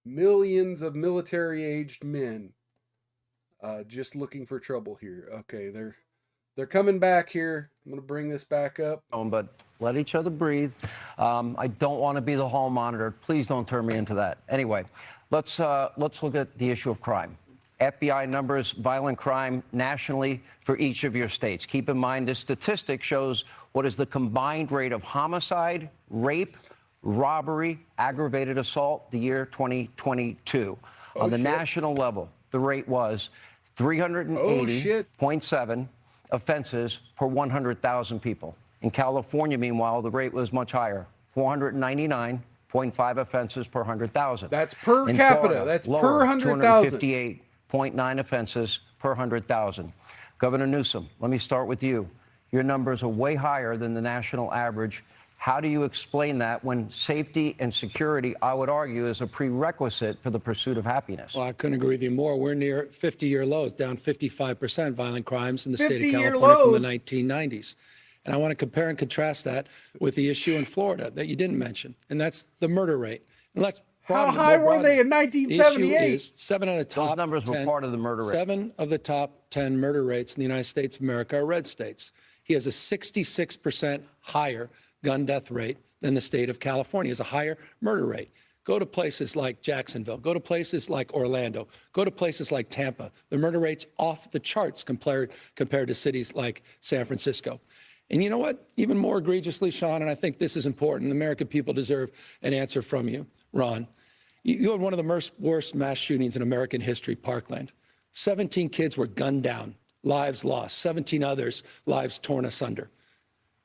millions of military-aged men just looking for trouble here. Okay, they're coming back here. I'm going to bring this back up. But let each other breathe. I don't want to be the hall monitor. Please don't turn me into that. Anyway, let's look at the issue of crime. FBI numbers violent crime nationally for each of your states. Keep in mind, this statistic shows what is the combined rate of homicide, rape, robbery, aggravated assault the year 2022. On the national level, the rate was 380.7 offenses per 100,000 people. In California, meanwhile, the rate was much higher, 499.5 offenses per 100,000. That's per capita. Florida, that's lower, per 100,000. 258.9 offenses per 100,000. Governor Newsom, let me start with you. Your numbers are way higher than the national average. How do you explain that when safety and security, I would argue, is a prerequisite for the pursuit of happiness? Well, I couldn't agree with you more. We're near 50-year lows, down 55% violent crimes in the state of California from the 1990s. And I want to compare and contrast that with the issue in Florida that you didn't mention, and that's the murder rate. And let's How high were they in 1978? The issue is 7 of the top Those numbers were 10, part of the murder rate. 7 of the top 10 murder rates in the United States of America are red states. He has a 66% higher gun death rate than the state of California. He has a higher murder rate. Go to places like Jacksonville. Go to places like Orlando. Go to places like Tampa. The murder rate's off the charts compared to cities like San Francisco. And you know what? Even more egregiously, Sean, and I think this is important, the American people deserve an answer from you, Ron. You had one of the worst mass shootings in American history, Parkland. 17 kids were gunned down, lives lost, 17 others, lives torn asunder.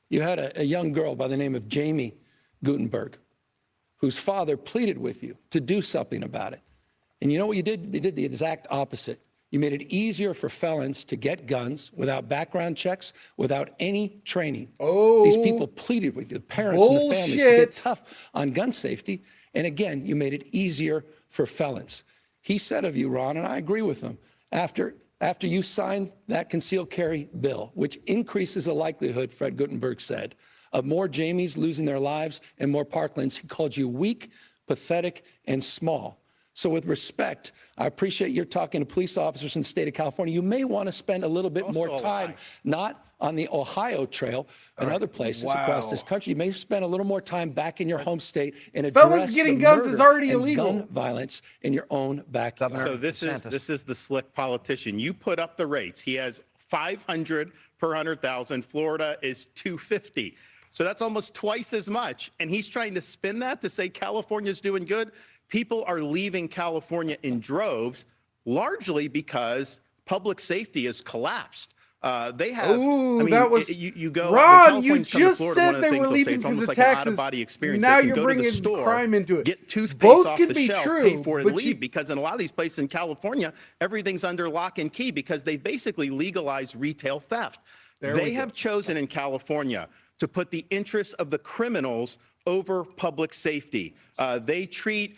You had a young girl by the name of Jamie Gutenberg, whose father pleaded with you to do something about it. And you know what you did? You did the exact opposite. You made it easier for felons to get guns without background checks, without any training. Oh, these people pleaded with you, the parents and the families, to get tough on gun safety. And again, you made it easier for felons. He said of you, Ron, and I agree with him, after you signed that concealed carry bill, which increases the likelihood, Fred Gutenberg said, of more Jamies losing their lives and more Parklands, he called you weak, pathetic, and small. So with respect, I appreciate you're talking to police officers in the state of California. You may want to spend a little bit more time, not on the Ohio Trail and other places across this country. You may spend a little more time back in your home state and address felons getting guns is already illegal. Gun violence in your own backyard. So this is the slick politician. You put up the rates. He has 500 per 100,000. Florida is 250. So that's almost twice as much. And he's trying to spin that to say California's doing good. People are leaving California in droves, largely because public safety has collapsed. They have. Ooh, I mean, that was you go. Ron. You Californians come to just Florida, one said of the they things were they'll say, leaving it's because almost of like an taxes. out-of-body experience. Now They can you're go to the bringing store, crime into it. get toothpaste Both off can the be shelf, true, pay for it, and but leave. Because in a lot of these places in California, everything's under lock and key because they basically legalized retail theft. They have chosen in California to put the interests of the criminals over public safety. They treat.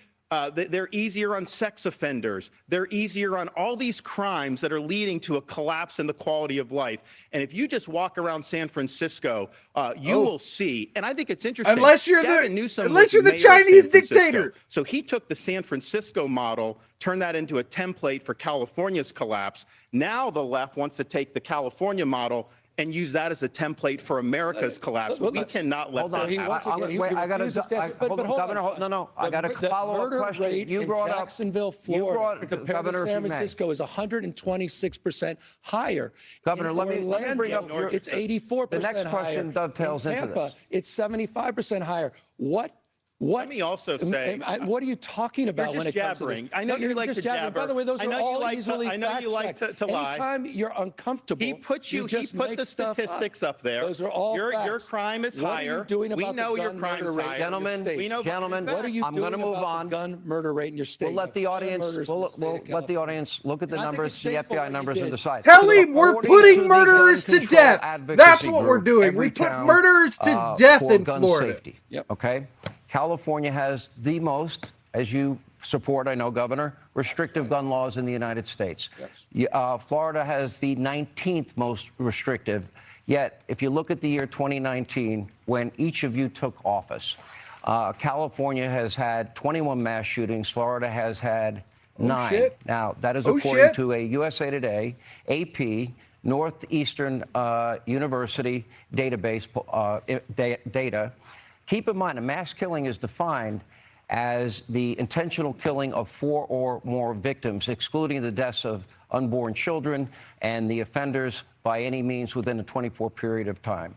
They're easier on sex offenders. They're easier on all these crimes that are leading to a collapse in the quality of life. And if you just walk around San Francisco, you will see. And I think it's interesting. Unless you're Gavin the Newsom unless you're the was mayor of San Chinese Francisco. dictator. So he took the San Francisco model, turned that into a template for California's collapse. Now the left wants to take the California model and use that as a template for America's collapse. We cannot let that happen. Governor, I got a follow-up question. You brought up Jacksonville, Florida, compared to San Francisco, is 126% higher. Governor, let me bring up it's 84% the next question higher. dovetails in into Tampa, this. It's 75% higher. What? Let me also say, what are you talking about you're when it just comes to this? jabbering. I know you like to jabber. By the way, those I are know you all like easily I know you like to lie. Anytime you're uncomfortable, He put the statistics up there. Those are all your facts. crime is What higher. Are you doing we about know the your gun crime's murder rate higher. Gentlemen, We know gentlemen, What are you I'm doing going to move about on. the gun murder rate in your state? We'll let the audience. We'll let the audience look at the And I think numbers, it's the shameful FBI what you numbers, and did. decide. Tell him we're According to putting the murderers gun to control death. advocacy That's what we're group, doing. We put Everytown, murderers to death for in gun Florida. Safety. Yep. Okay. California has the most, as you support, I know, Governor, restrictive gun laws in the United States. Yes. Florida has the 19th most restrictive. Yet, if you look at the year 2019, when each of you took office, California has had 21 mass shootings. Florida has had 9. Shit. Now, that is according to a USA Today, AP, Northeastern University database data. Keep in mind, a mass killing is defined as the intentional killing of 4 or more victims, excluding the deaths of unborn children and the offenders by any means within a 24 period of time.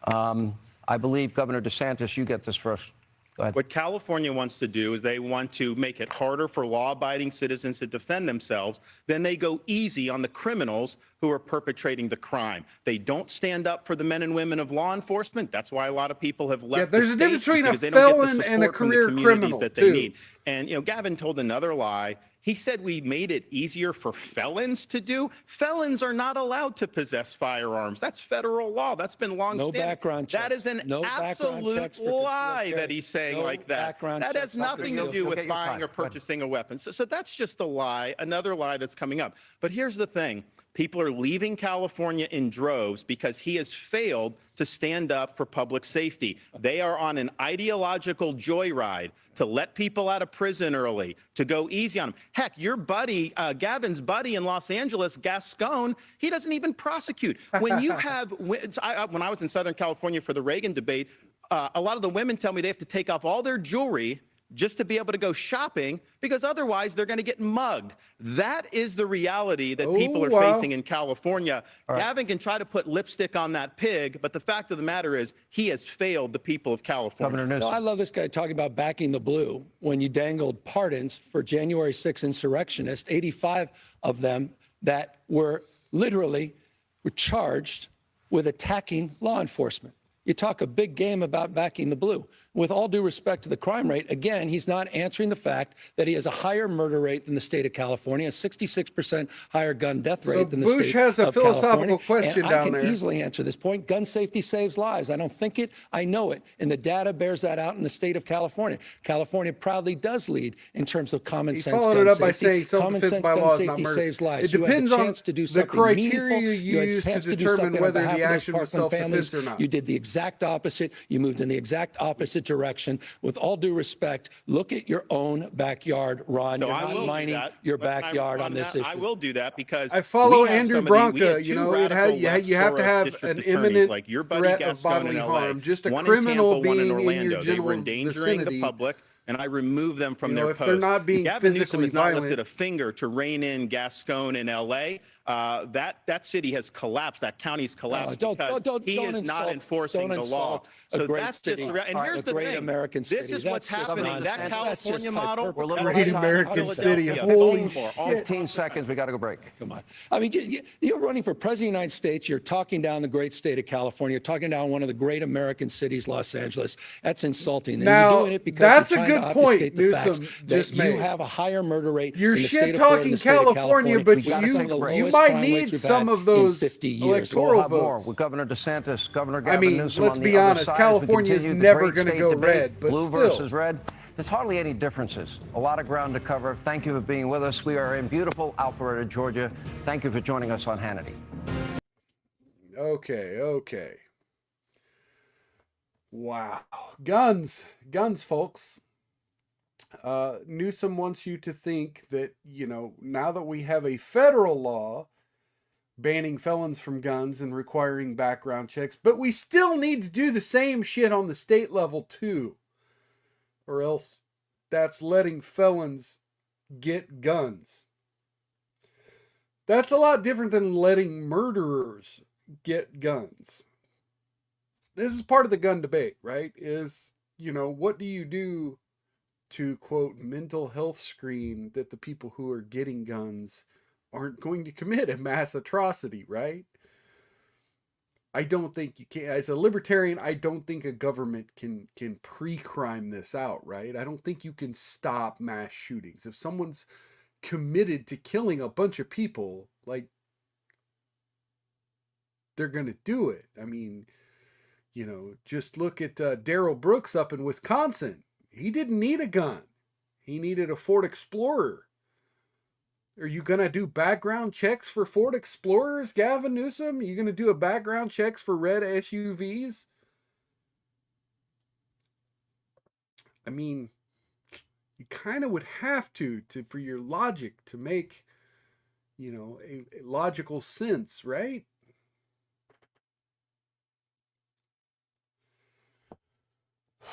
I believe, Governor DeSantis, you get this first. Go ahead. What California wants to do is they want to make it harder for law-abiding citizens to defend themselves. Then they go easy on the criminals who are perpetrating the crime. They don't stand up for the men and women of law enforcement. That's why a lot of people have left. Yeah, there's the a difference state, between a because they don't get the felon and a support from the career communities criminal, that they too. need. And, you know, Gavin told another lie. He said we made it easier for felons to do. Felons are not allowed to possess firearms. That's federal law. That's been long No standing. background checks. That is an No background absolute checks for concealed lie carry. that he's saying No like that. background That checks has for nothing to concealed do You'll with get your buying time. or Go ahead. purchasing a weapon. So that's just a lie, another lie that's coming up. But here's the thing. People are leaving California in droves because he has failed to stand up for public safety. They are on an ideological joyride to let people out of prison early, to go easy on them. Heck, your buddy, Gavin's buddy in Los Angeles, Gascon, he doesn't even prosecute. When you have, when I was in Southern California for the Reagan debate, a lot of the women tell me they have to take off all their jewelry just to be able to go shopping, because otherwise they're going to get mugged. That is the reality that people are facing in California. Gavin can try to put lipstick on that pig, but the fact of the matter is he has failed the people of California. Governor Newsom. I love this guy talking about backing the blue when you dangled pardons for January 6 insurrectionists, 85 of them that were literally charged with attacking law enforcement. You talk a big game about backing the blue. With all due respect to the crime rate, again, he's not answering the fact that he has a higher murder rate than the state of California, a 66% higher gun death rate than the state of California. Bush has a philosophical question down there. I can easily answer this point. Gun safety saves lives. I don't think it, I know it. And the data bears that out in the state of California. California proudly does lead in terms of common sense gun safety. He followed it up by saying self-defense by law is not safety murder. saves lives. It depends on the criteria you use to determine whether the action was self-defense or not. You did the exact opposite. You moved in the exact opposite direction. With all due respect, look at your own backyard, Ron. So You're I not will mining do that, your but backyard on this issue. I will do that because I follow we have Andrew we Branca. had You two know, radical you have left to have Soros an district imminent attorneys like your buddy threat of Gascon bodily in LA, harm. Just a one criminal in Tampa, one in being in Orlando. your They were general endangering vicinity. the public, and I removed them from their if posts. they're not being Gavin Newsom physically has not violent. lifted a finger to rein in Gascon in LA. that city has collapsed. That county's collapsed because he is not enforcing the law. So that's just the and here's the thing. American city. This is what's happening. That California model. We're a little Great bit American city. Philadelphia, Holy Baltimore, shit. 15 seconds. We got to go break. Come on. I mean, you're running for president of the United States. You're talking down the great state of California. You're talking down one of the great American cities, Los Angeles. That's insulting. And Now, you're doing it because that's you're a trying good to point obfuscate the Newsom facts just that made. you have a higher murder rate. You're in the state shit of Florida talking than the state of California, but We've got some of the you lowest might crime need rates we've some had of those in 50 years. We'll electoral have more votes. with Governor Desantis, Governor I Gavin mean, Newsom let's on be the other honest, side as we California is continue the never great going to state go debate, red, but blue still. versus red. There's hardly any differences. A lot of ground to cover. Thank you for being with us. We are in beautiful Alpharetta, Georgia. Thank you for joining us on Hannity. Okay. Wow. Guns, folks. Newsom wants you to think that, now that we have a federal law banning felons from guns and requiring background checks, but we still need to do the same shit on the state level too. Or else that's letting felons get guns. That's a lot different than letting murderers get guns. This is part of the gun debate, right? Is, what do you do to, quote, mental health screen that the people who are getting guns aren't going to commit a mass atrocity, right? I don't think you can. As a libertarian, I don't think a government can pre-crime this out, right? I don't think you can stop mass shootings. If someone's committed to killing a bunch of people, like, they're going to do it. I mean, just look at Darrell Brooks up in Wisconsin. He didn't need a gun. He needed a Ford Explorer. Are you going to do background checks for Ford Explorers, Gavin Newsom? Are you going to do a background checks for red SUVs? I mean, you kind of would have to for your logic to make, a logical sense, right?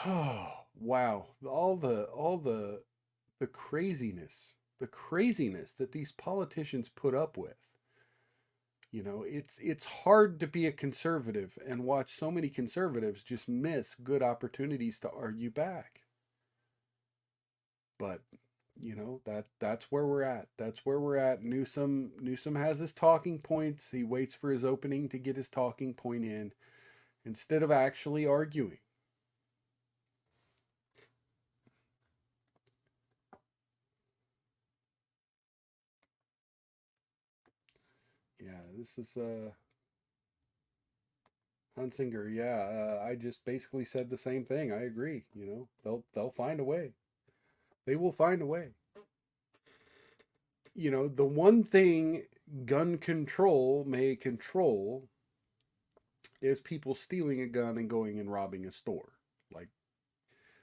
Oh, wow. All the craziness that these politicians put up with. It's hard to be a conservative and watch so many conservatives just miss good opportunities to argue back. But, that's where we're at. That's where we're at. Newsom has his talking points. He waits for his opening to get his talking point in instead of actually arguing. Yeah, this is Hunsinger. Yeah, I just basically said the same thing. I agree. They'll find a way. They will find a way. The one thing gun control may control is people stealing a gun and going and robbing a store. Like,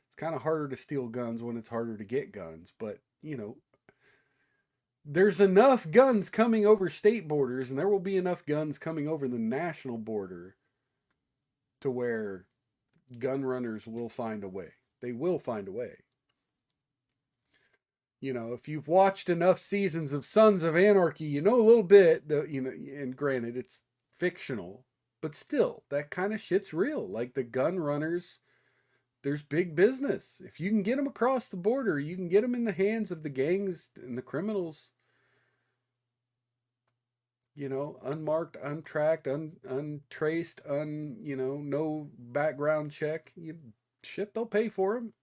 it's kind of harder to steal guns when it's harder to get guns, but there's enough guns coming over state borders, and there will be enough guns coming over the national border to where gun runners will find a way. They will find a way. If you've watched enough seasons of Sons of Anarchy, a little bit, and granted, it's fictional, but still, that kind of shit's real. Like, the gun runners, there's big business. If you can get them across the border, you can get them in the hands of the gangs and the criminals. Unmarked, untracked, untraced, no background check. They'll pay for them.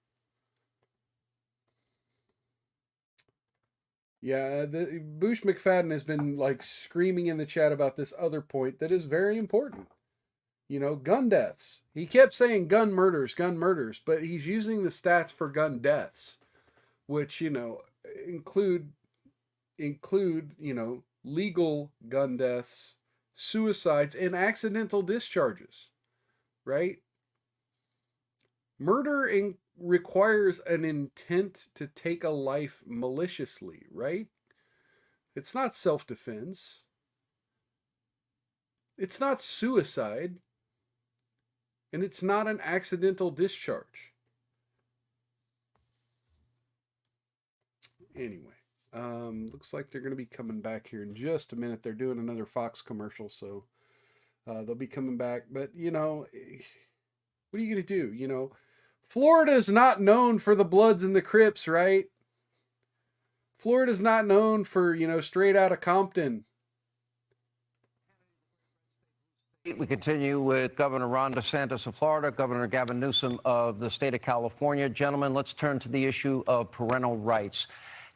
Yeah, the Bush McFadden has been screaming in the chat about this other point that is very important. Gun deaths. He kept saying gun murders, but he's using the stats for gun deaths, which, include, legal gun deaths, suicides, and accidental discharges, right? Murder requires an intent to take a life maliciously, right? It's not self-defense. It's not suicide. And it's not an accidental discharge. Anyway, Looks like they're going to be coming back here in just a minute. They're doing another Fox commercial, so they'll be coming back. But, you know, what are you going to do? You know, Florida's not known for the Bloods and the Crips, right? Florida's not known for, you know, straight out of Compton. We continue with Governor Ron DeSantis of Florida, Governor Gavin Newsom of the state of California. Gentlemen, let's turn to the issue of parental rights.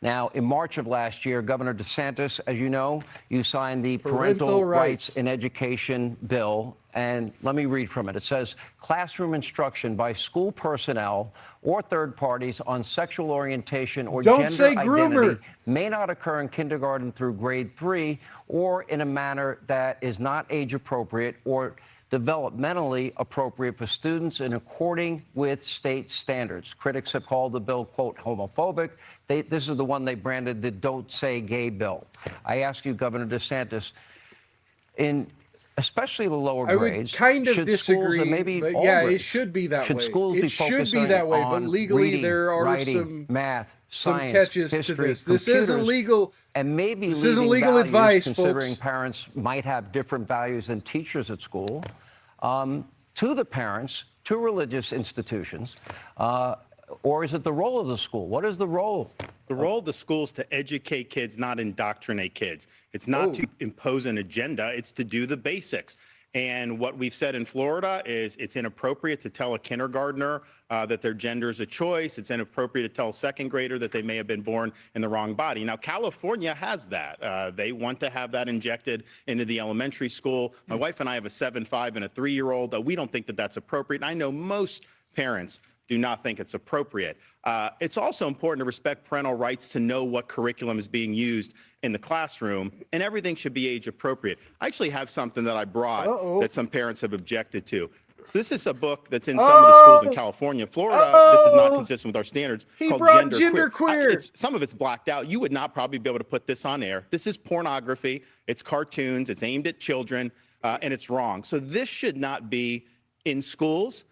Now, in March of last year, Governor DeSantis, as you know, you signed the Parental Rights in Education bill. And let me read from it. It says, classroom instruction by school personnel or third parties on sexual orientation or gender identity may not occur in kindergarten through grade 3 or in a manner that is not age appropriate or developmentally appropriate for students in according with state standards. Critics have called the bill, quote, homophobic. This is the one they branded the Don't Say Gay bill. I ask you, Governor DeSantis, especially the lower grades, I would kind of disagree, maybe but yeah, it should be that way. Should schools be focusing be that way, but on legally reading, there are writing, some math, some science, catches history, to this. Computers, This isn't legal. And maybe this isn't legal values, advice, considering folks. Parents might have different values than teachers at school, to the parents, to religious institutions, or is it the role of the school? What is the role? The role of the school is to educate kids, not indoctrinate kids. It's not to impose an agenda. It's to do the basics. And what we've said in Florida is it's inappropriate to tell a kindergartner that their gender is a choice. It's inappropriate to tell a second grader that they may have been born in the wrong body. Now, California has that. They want to have that injected into the elementary school. My wife and I have a 7-5 and a 3-year-old. We don't think that that's appropriate. And I know most parents do not think it's appropriate. It's also important to respect parental rights to know what curriculum is being used in the classroom, and everything should be age appropriate. I actually have something that I brought that some parents have objected to. So this is a book that's in some of the schools in California. Florida, this is not consistent with our standards. He called brought genderqueer. Some of it's blacked out. You would not probably be able to put this on air. This is pornography. It's cartoons. It's aimed at children, and it's wrong. So this should not be in schools.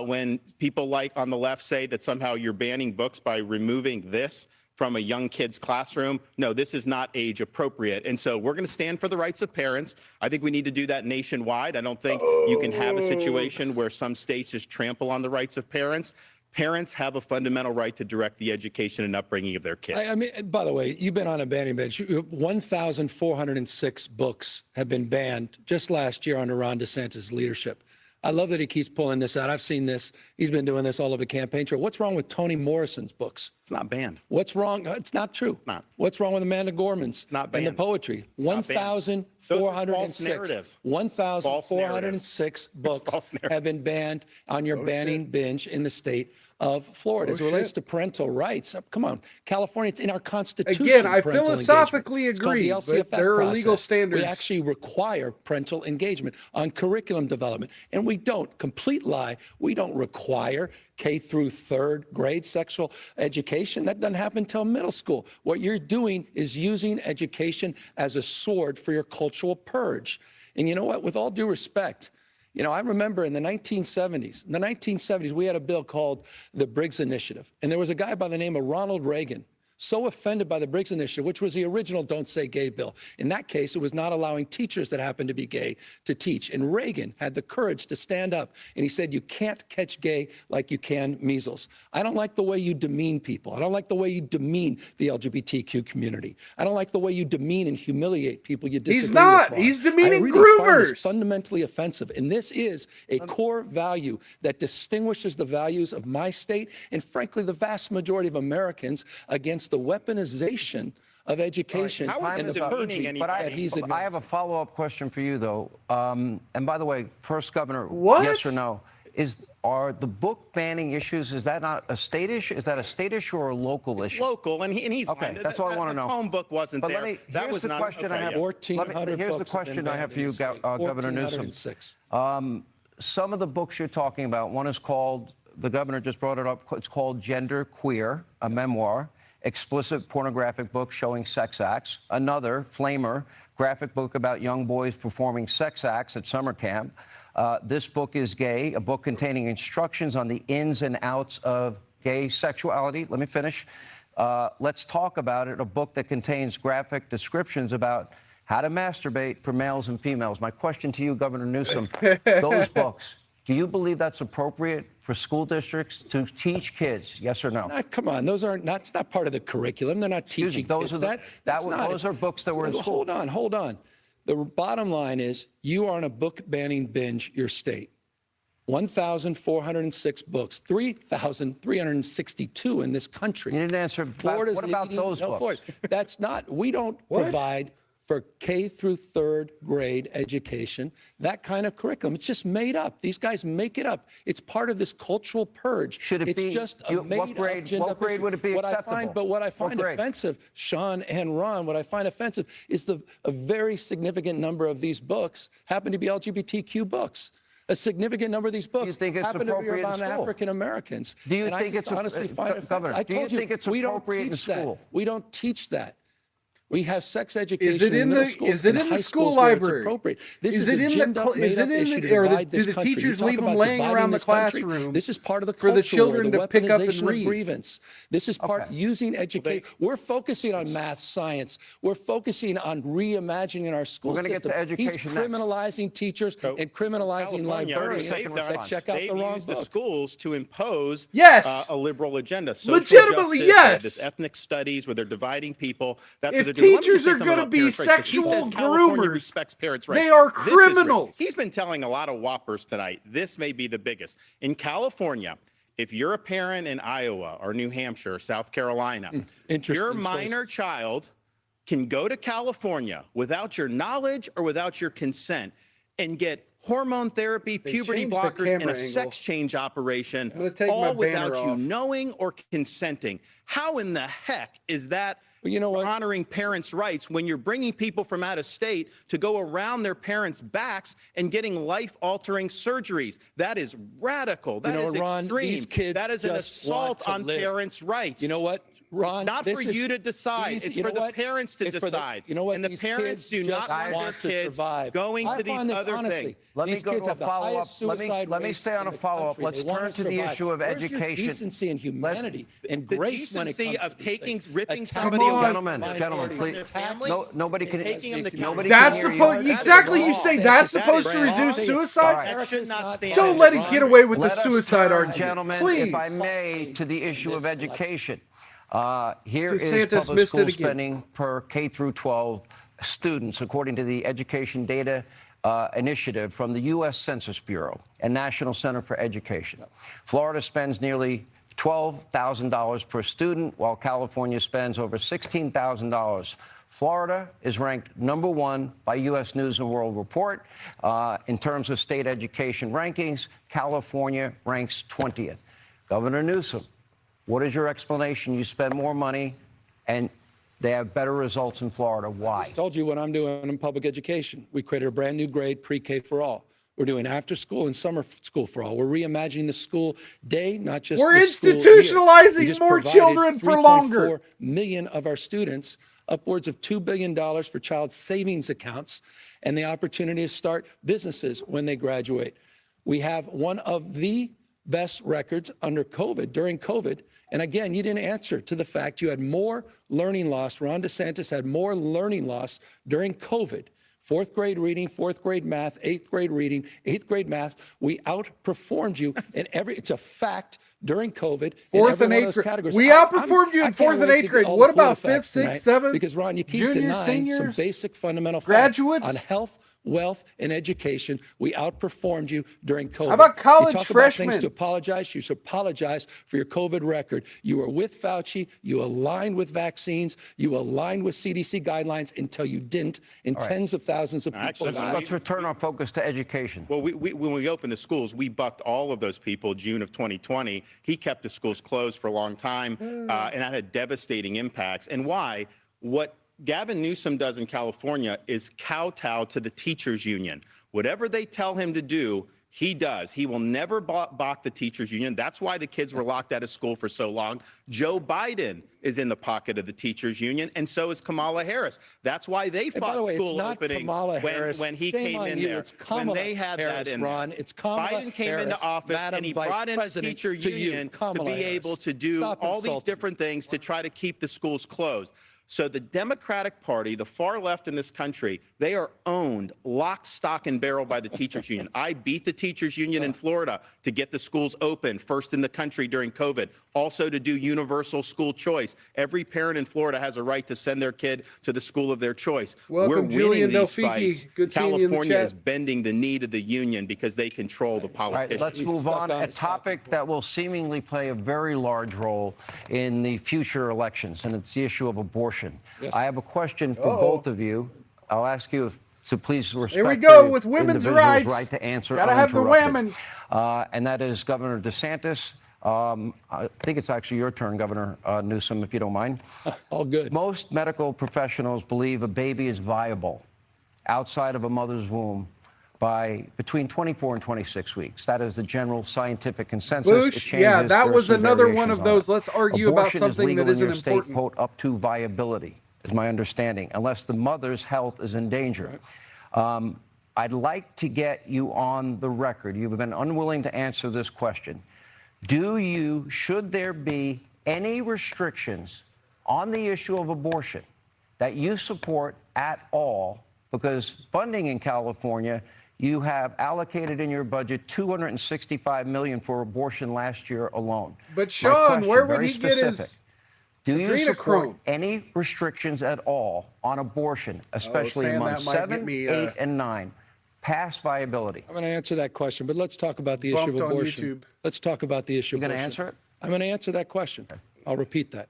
When people like on the left say that somehow you're banning books by removing this from a young kid's classroom, no, this is not age appropriate. And so we're going to stand for the rights of parents. I think we need to do that nationwide. I don't think you can have a situation where some states just trample on the rights of parents. Parents have a fundamental right to direct the education and upbringing of their kids. I mean, by the way, you've been on a banning bench. 1,406 books have been banned just last year under Ron DeSantis' leadership. I love that he keeps pulling this out. I've seen this. He's been doing this all over the campaign trail. What's wrong with Toni Morrison's books? It's not banned. What's wrong? It's not true. Not. What's wrong with Amanda Gorman's? It's not banned. And the poetry. 1,406. 1,406 books have been banned on your banning bench in the state of Florida. As it relates to parental rights, come on, California, it's in our Constitution. Again, I parental philosophically engagement. agree, It's called the but there are LCFF legal process. standards. We actually require parental engagement on curriculum development, and we don't. Complete lie. We don't require K through 3rd grade sexual education. That doesn't happen until middle school. What you're doing is using education as a sword for your cultural purge. And you know what? With all due respect, you know, I remember in the 1970s, we had a bill called the Briggs Initiative. And there was a guy by the name of Ronald Reagan, so offended by the Briggs Initiative, which was the original Don't Say Gay bill. In that case, it was not allowing teachers that happened to be gay to teach. And Reagan had the courage to stand up, and he said, you can't catch gay like you can measles. I don't like the way you demean people. I don't like the way you demean the LGBTQ community. I don't like the way you demean and humiliate people you disagree with. He's not. Ron. He's demeaning I really find groomers. this fundamentally offensive. And this is a core value that distinguishes the values of my state and, frankly, the vast majority of Americans against the weaponization of education and the purging that he's advancing. I have a follow-up question for you, though. And by the way, first, Governor, yes or no? Are the book banning issues, is that not a state issue? Is that a state issue or a local issue? It's local, and he's okay. That's all I want to know. The home book wasn't but there. That was the not question I have. 1,400 Here's the books have question been I have for you, banned Governor Newsom. Some of the books you're talking about, one is called, the governor just brought it up, it's called Gender Queer, a memoir. Explicit pornographic book showing sex acts. Another, Flamer, graphic book about young boys performing sex acts at summer camp. This book is Gay, a book containing instructions on the ins and outs of gay sexuality. Let me finish. Let's Talk About It, a book that contains graphic descriptions about how to masturbate for males and females. My question to you, Governor Newsom, those books, do you believe that's appropriate for school districts to teach kids, yes or no? Come on, that's not part of the curriculum. They're not teaching those kids are those are books that were in school. Hold on. The bottom line is you are on a book banning binge, your state. 1,406 books, 3,362 in this country. You didn't answer. Florida's what about leading, those books? Florida. That's not, we don't provide for K through third grade education, that kind of curriculum. It's just made up. These guys make it up. It's part of this cultural purge. Should it it's be? Just a What grade would it be acceptable? What I find offensive, Sean and Ron, what I find offensive is a very significant number of these books happen to be LGBTQ books. A significant number of these books happen to be about African Americans. Do you think it's honestly find it Governor? I told you, we don't teach that. We don't teach that. We have sex education. Is it in the school library? This is it in the or do the teachers leave them laying around the classroom? This is part of the for the children to pick up and read. Grievance. This is part using education. We're focusing on math, science. We're focusing on reimagining our school system. We're going to get to education. He's criminalizing teachers and criminalizing librarians. Check out the wrong book. The schools to impose a liberal agenda. Legitimately, yes. This ethnic studies where they're dividing people. That's what they're doing. Teachers are going to be sexual groomers. Respects parents' rights. They are criminals. He's been telling a lot of whoppers tonight. This may be the biggest. In California, if you're a parent in Iowa or New Hampshire or South Carolina, your minor child can go to California without your knowledge or without your consent and get hormone therapy, puberty blockers, and a sex change operation, all without you knowing or consenting. How in the heck is that honoring parents' rights when you're bringing people from out of state to go around their parents' backs and getting life-altering surgeries? That is radical. That is extreme. That is an assault on parents' rights. You know what, Ron? It's not for you to decide. It's for the parents to decide. And the parents do not want their kids going to these other things. Let me go to a follow-up. Let me stay on a follow-up. Let's turn to the issue of education. Where's your decency and humanity and grace when it comes to ripping somebody away. Gentlemen, please. Nobody can hear that's supposed exactly. You say that's supposed to reduce suicide. Don't let it get away with the suicide argument, gentlemen. Please. If I may, to the issue of education. Here is Desantis public school spending per K through 12 students, according to the Education Data Initiative from the U.S. Census Bureau and National Center for Education. Florida spends nearly $12,000 per student, while California spends over $16,000. Florida is ranked #1 by U.S. News and World Report. In terms of state education rankings, California ranks 20th. Governor Newsom, what is your explanation? You spend more money and they have better results in Florida. Why? I told you what I'm doing in public education. We created a brand new grade, pre-K for all. We're doing after school and summer school for all. We're reimagining the school day, not just we're institutionalizing more children for longer. 4 million of our students, upwards of $2 billion for child savings accounts, and the opportunity to start businesses when they graduate. We have one of the best records under COVID, during COVID. And again, you didn't answer to the fact you had more learning loss. Ron DeSantis had more learning loss during COVID. 4th grade reading, 4th grade math, 8th grade reading, 8th grade math. We outperformed you in it's a fact during COVID. 4th and 8th grade. We outperformed you in 4th and 8th grade. What about 5th, 6th, 7th? Because Ron, you keep juniors, denying seniors, some basic fundamental graduates facts on health, wealth, and education. We outperformed you during COVID. How about college you talk freshmen? About things to apologize. You should apologize for your COVID record. You were with Fauci. You aligned with vaccines. You aligned with CDC guidelines until you didn't, and tens of thousands of people died. Let's return our focus to education. Well, when we opened the schools, we bucked all of those people June of 2020. He kept the schools closed for a long time, and that had devastating impacts. And why? What Gavin Newsom does in California is kowtow to the teachers union. Whatever they tell him to do, He does. He will never balk the teachers union. That's why the kids were locked out of school for so long. Joe Biden is in the pocket of the teachers union, and so is Kamala Harris. That's why they fought school openings when he came in there. When they had that in there. It's Kamala Biden came Harris, into office and he brought in the teacher union to be able to do all these different things to try to keep the schools closed. So the Democratic Party, the far left in this country, they are owned lock, stock, and barrel by the teachers union. I beat the teachers union in Florida to get the schools open, first in the country during COVID, also to do universal school choice. Every parent in Florida has a right to send their kid to the school of their choice. Welcome, We're winning these fights. Good seeing you in the California chat. is bending the knee to the union because they control the politicians. All right, let's move on. A topic that will seemingly play a very large role in the future elections, and it's the issue of abortion. Yes. I have a question for both of you. I'll ask you to please respect Here we go the with women's individual's rights. right to answer Gotta have the uninterrupted. women. And that is Governor Desantis. I think it's actually your turn, Governor Newsom, if you don't mind. All good. Most medical professionals believe a baby is viable outside of a mother's womb by between 24 and 26 weeks. That is the general scientific consensus. Bush, It changes. yeah, that There are was some another one variations of on those. it. Let's argue about Abortion something is that legal isn't in your state, important. quote, up to viability, is my understanding, unless the mother's health is in danger. I'd like to get you on the record. You've been unwilling to answer this question. Should there be any restrictions on the issue of abortion that you support at all? Because funding in California, you have allocated in your budget $265 million for abortion last year alone. But My Sean, question, where would very he get his specific. Do you support adrenochrome? any restrictions at all on abortion, especially saying in that months might get 7, me, 8, and 9, past viability? I'm going to answer that question, but let's talk about the issue Bumped of on abortion. YouTube. Let's talk about the issue of You abortion. going to answer it? I'm going to answer that question. I'll repeat that.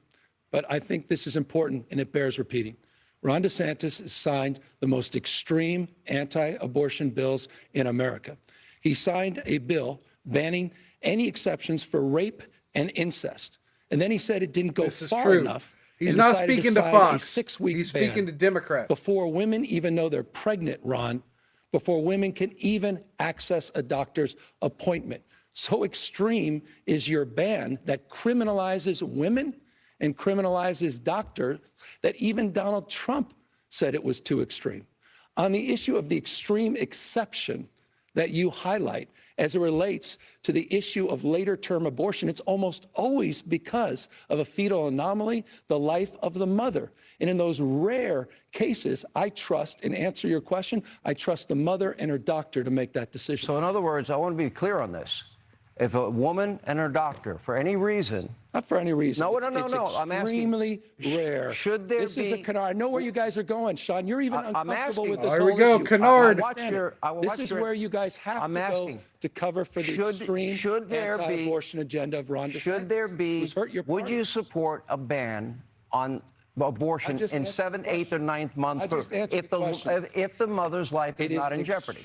But I think this is important, and it bears repeating. Ron DeSantis has signed the most extreme anti-abortion bills in America. He signed a bill banning any exceptions for rape and incest. And then he said it didn't go This is far true. enough. He's and not decided speaking to sign a Fox. 6-week He's ban speaking to Democrats. before women even know they're pregnant, Ron, before women can even access a doctor's appointment. So extreme is your ban that criminalizes women and criminalizes doctors that even Donald Trump said it was too extreme. On the issue of the extreme exception that you highlight as it relates to the issue of later term abortion, it's almost always because of a fetal anomaly, the life of the mother. And in those rare cases, I trust, and answer your question, I trust the mother and her doctor to make that decision. So in other words, I want to be clear on this. If a woman and her doctor, for any reason, Not for any reason. No, It's I'm asking, extremely rare. should there This is a be- canard. I know where you guys are going, Sean. You're even I'm uncomfortable asking- with this There we whole go, issue. canard. I understand it. I will This watch is your- where you guys have I'm to go asking, to cover for the extreme should there be- anti-abortion agenda of Ron DeSantis. should there be, who's hurt your would party. you support a ban on abortion I just in answered 7th, the 8th, or 9th month I just answered if the question. if the mother's life is It is not in jeopardy?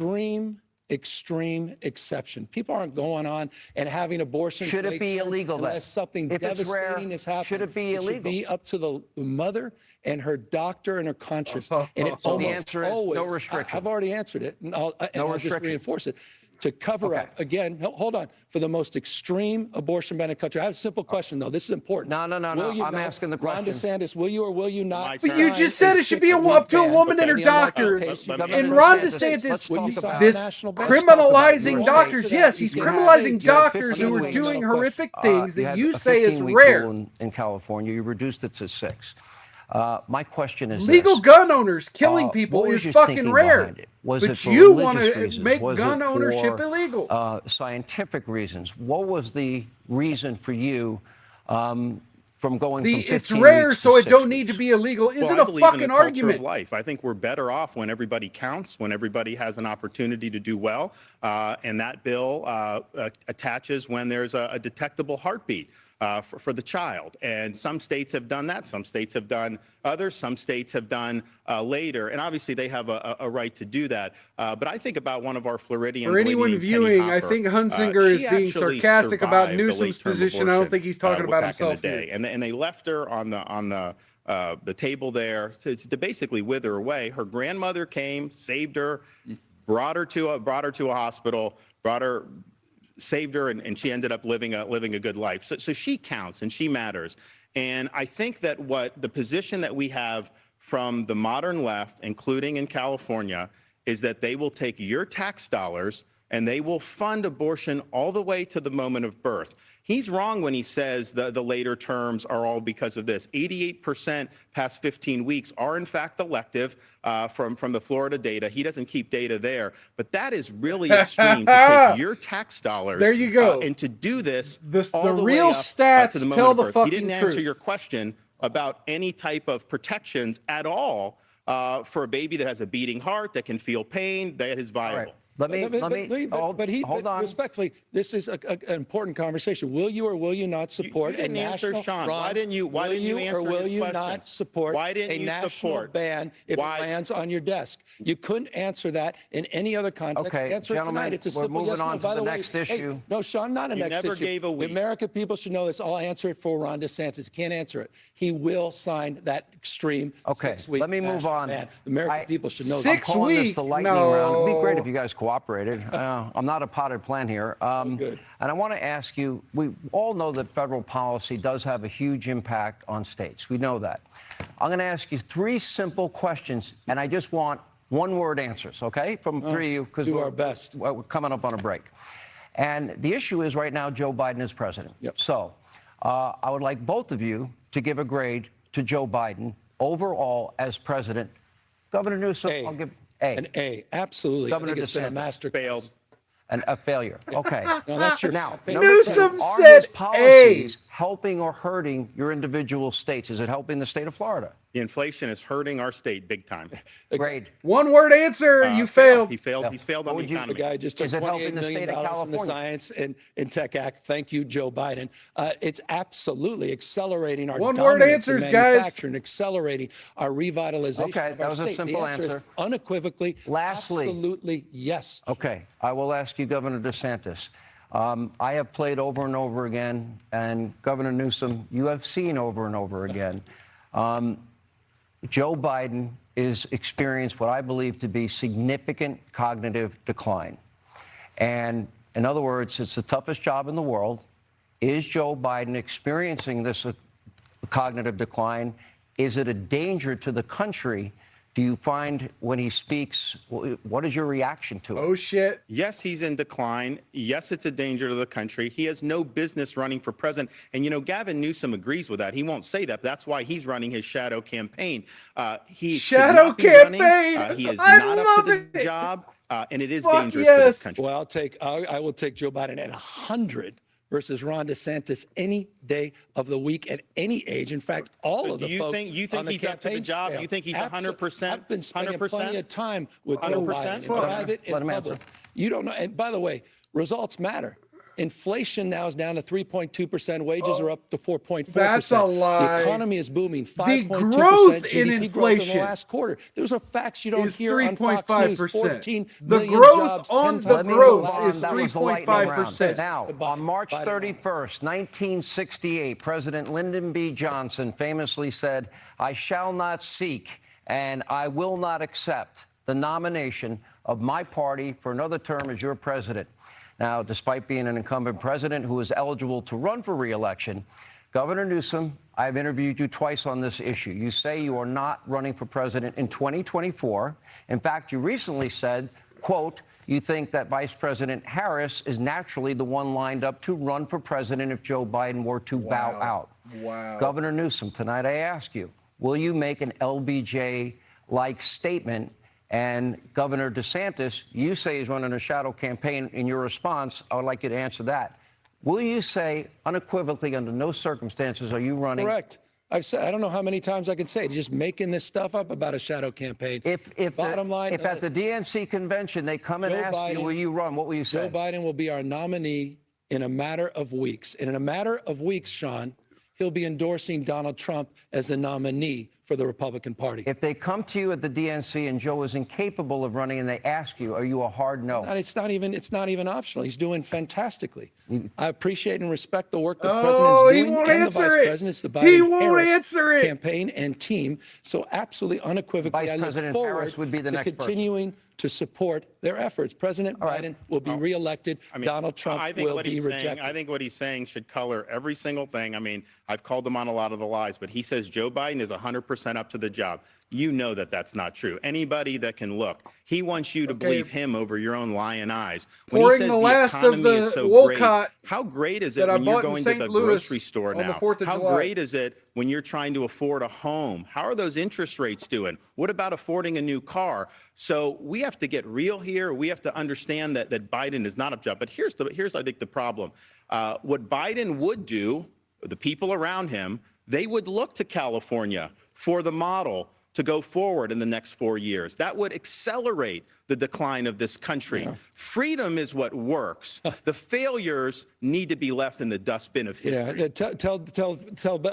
extreme exception. People aren't going on and having abortions. Should it late be term illegal then? unless something If it's rare, devastating is happening? should it be It should illegal? be up to the mother and her doctor and her conscience. And it So the almost answer is no always, restriction. I've already answered it, and I'll just restriction. reinforce it. To cover Okay. up, again, hold on, for the most extreme abortion ban in the country. I have a simple question, though. This is important. No. Will you I'm know, asking the Ron question. DeSantis, will you or will you not? But you just said it should be up to a woman and her doctor. And Ron DeSantis, criminalizing doctors, yes, he's criminalizing doctors who are doing horrific things that you say is rare. In California, you reduced it to 6. My question is Legal this. gun owners killing people What was is your fucking thinking rare. behind it? Was it But for you want religious to reasons? make Was gun it ownership for, illegal. Scientific reasons. What was the reason for you from going from 15 It's rare, weeks so to it 6 don't need to weeks? be illegal. Isn't I a believe in fucking culture argument. Of life. I think we're better off when everybody counts, when everybody has an opportunity to do well, and that bill attaches when there's a detectable heartbeat for the child. And some states have done that. Some states have done others. Some states have done later. And obviously, they have a right to do that. But I think about one of our Floridians. For anyone Lady Penny viewing, I Hopper. think Hunsinger is She being actually sarcastic about survived the Newsom's late-term position. I don't abortion, think he's talking about back in himself the day. here. And they left her on the table there to basically wither away. Her grandmother came, saved her, brought her to a hospital, saved her, and she ended up living a good life. So she counts and she matters. And I think that what the position that we have from the modern left, including in California, is that they will take your tax dollars and they will fund abortion all the way to the moment of birth. He's wrong when he says the later terms are all because of this. 88% past 15 weeks are in fact elective from the Florida data. He doesn't keep data there, but that is really extreme to take your tax dollars. There you go. And to do this, the real stats tell the fucking truth. He didn't answer your question about any type of protections at all for a baby that has a beating heart, that can feel pain, that is viable. But hold on. Respectfully, this is an important conversation. Will you or will you not support a national? Sean, why didn't you answer or will his you question? not support a national ban if it lands on your desk? You couldn't answer that in any other context. Okay, answer gentlemen, tonight. It's a we're simple moving yes or no. on to By the way, next issue. No, Sean, not a You next never issue. gave a week. The American people should know this. I'll answer it for Ron DeSantis. He can't answer it. He will sign that extreme 6-week let me move on. ban. The American people should know that. I'm calling this the lightning round. It'd be great if you guys cooperated. I'm not a potted plant here. Good. And I want to ask you, we all know that federal policy does have a huge impact on states. We know that. I'm going to ask you 3 simple questions, and I just want one-word answers, okay, from 3 of you, because do our best. We're coming up on a break. And the issue is right now Joe Biden is president. Yep. So I would like both of you to give a grade to Joe Biden overall as president. Governor Newsom, I'll give A. An A, absolutely. Governor I think it's been a DeSantis. master Failed. A failure. Okay. No, that's your Now, Newsom are said his policies helping or hurting your individual states? Is it helping the state of Florida? The inflation is hurting our state big time. Grade. One-word answer. You failed. He failed. He's failed on the The economy. guy just took Is it helping $28 the million state of from the California? Science and Tech Act. Thank you, Joe Biden. It's absolutely accelerating our One-word dominance in answers, guys. manufacturing, accelerating our revitalization Okay, of that our was a state. simple The answer is answer. unequivocally, Lastly. absolutely yes. Okay. I will ask you, Governor DeSantis. I have played over and over again, and Governor Newsom, you have seen over and over again. Joe Biden is experienced what I believe to be significant cognitive decline. And in other words, it's the toughest job in the world. Is Joe Biden experiencing this cognitive decline? Is it a danger to the country? Do you find when he speaks, what is your reaction to it? Oh, shit. Yes, he's in decline. Yes, it's a danger to the country. He has no business running for president. And, you know, Gavin Newsom agrees with that. He won't say that. But that's why he's running his shadow campaign. He Shadow should not be running. campaign. He is I not up love to the it. job, and it is Fuck dangerous for yes. this country. Well, I will take Joe Biden at 100 versus Ron DeSantis any day of the week at any age. In fact, all of the folks you think on the he's up to the campaign job? trail. You think he's Absolutely. 100%? I've been spending plenty of time with Joe 100%? Biden, in Fuck. private Let and him public. answer. You don't know. And by the way, results matter. Inflation now is down to 3.2%. Wages are up to 4.4%. That's a lie. The economy is booming. 5.2% The growth GDP in growth in inflation the last quarter. Those are facts you don't is hear on Fox News. 3.5%. 14 The million growth jobs, on 10 the times growth more. is That was the lightning round. 3.5%. Now, on March 31st, 1968, President Lyndon B. Johnson famously said, "I shall not seek and I will not accept the nomination of my party for another term as your president." Now, despite being an incumbent president who is eligible to run for re-election, Governor Newsom, I've interviewed you twice on this issue. You say you are not running for president in 2024. In fact, you recently said, quote, you think that Vice President Harris is naturally the one lined up to run for president if Joe Biden were to bow out. Wow. Governor Newsom, tonight I ask you, will you make an LBJ-like statement? And Governor DeSantis, you say he's running a shadow campaign. In your response, I would like you to answer that. Will you say unequivocally, under no circumstances are you running? Correct. I've said, I don't know how many times I can say it. Just making this stuff up about a shadow campaign. Bottom line, if at the DNC convention they come and Joe ask you, Biden, will you run? What will you say? Joe Biden will be our nominee in a matter of weeks. And in a matter of weeks, Sean, he'll be endorsing Donald Trump as the nominee for the Republican Party. If they come to you at the DNC and Joe is incapable of running and they ask you, are you a hard no? It's not even optional. He's doing fantastically. I appreciate and respect the work the Oh, president's he doing won't and the answer vice it. president's, the He Biden won't Harris answer it. campaign and team. So absolutely unequivocally, Vice I look President forward Harris would be the to next person. continuing to support their efforts. President Biden will be reelected. Donald Trump will be rejected. I think what he's saying should color every single thing. I mean, I've called him on a lot of the lies, but he says Joe Biden is 100% up to the job. You know that that's not true. Anybody that can look, he wants you to believe him over your own lying eyes. When Pouring he says the last of the is so Wolcott how great is it when you're going to the grocery store now? How great is it when you're trying to afford a home? How are those interest rates doing? What about affording a new car? So we have to get real here. We have to understand that Biden is not up to job. But here's I think the problem. What Biden would do, the people around him, they would look to California for the model to go forward in the next 4 years. That would accelerate the decline of this country. Yeah. Freedom is what works. The failures need to be left in the dustbin of history. Yeah, tell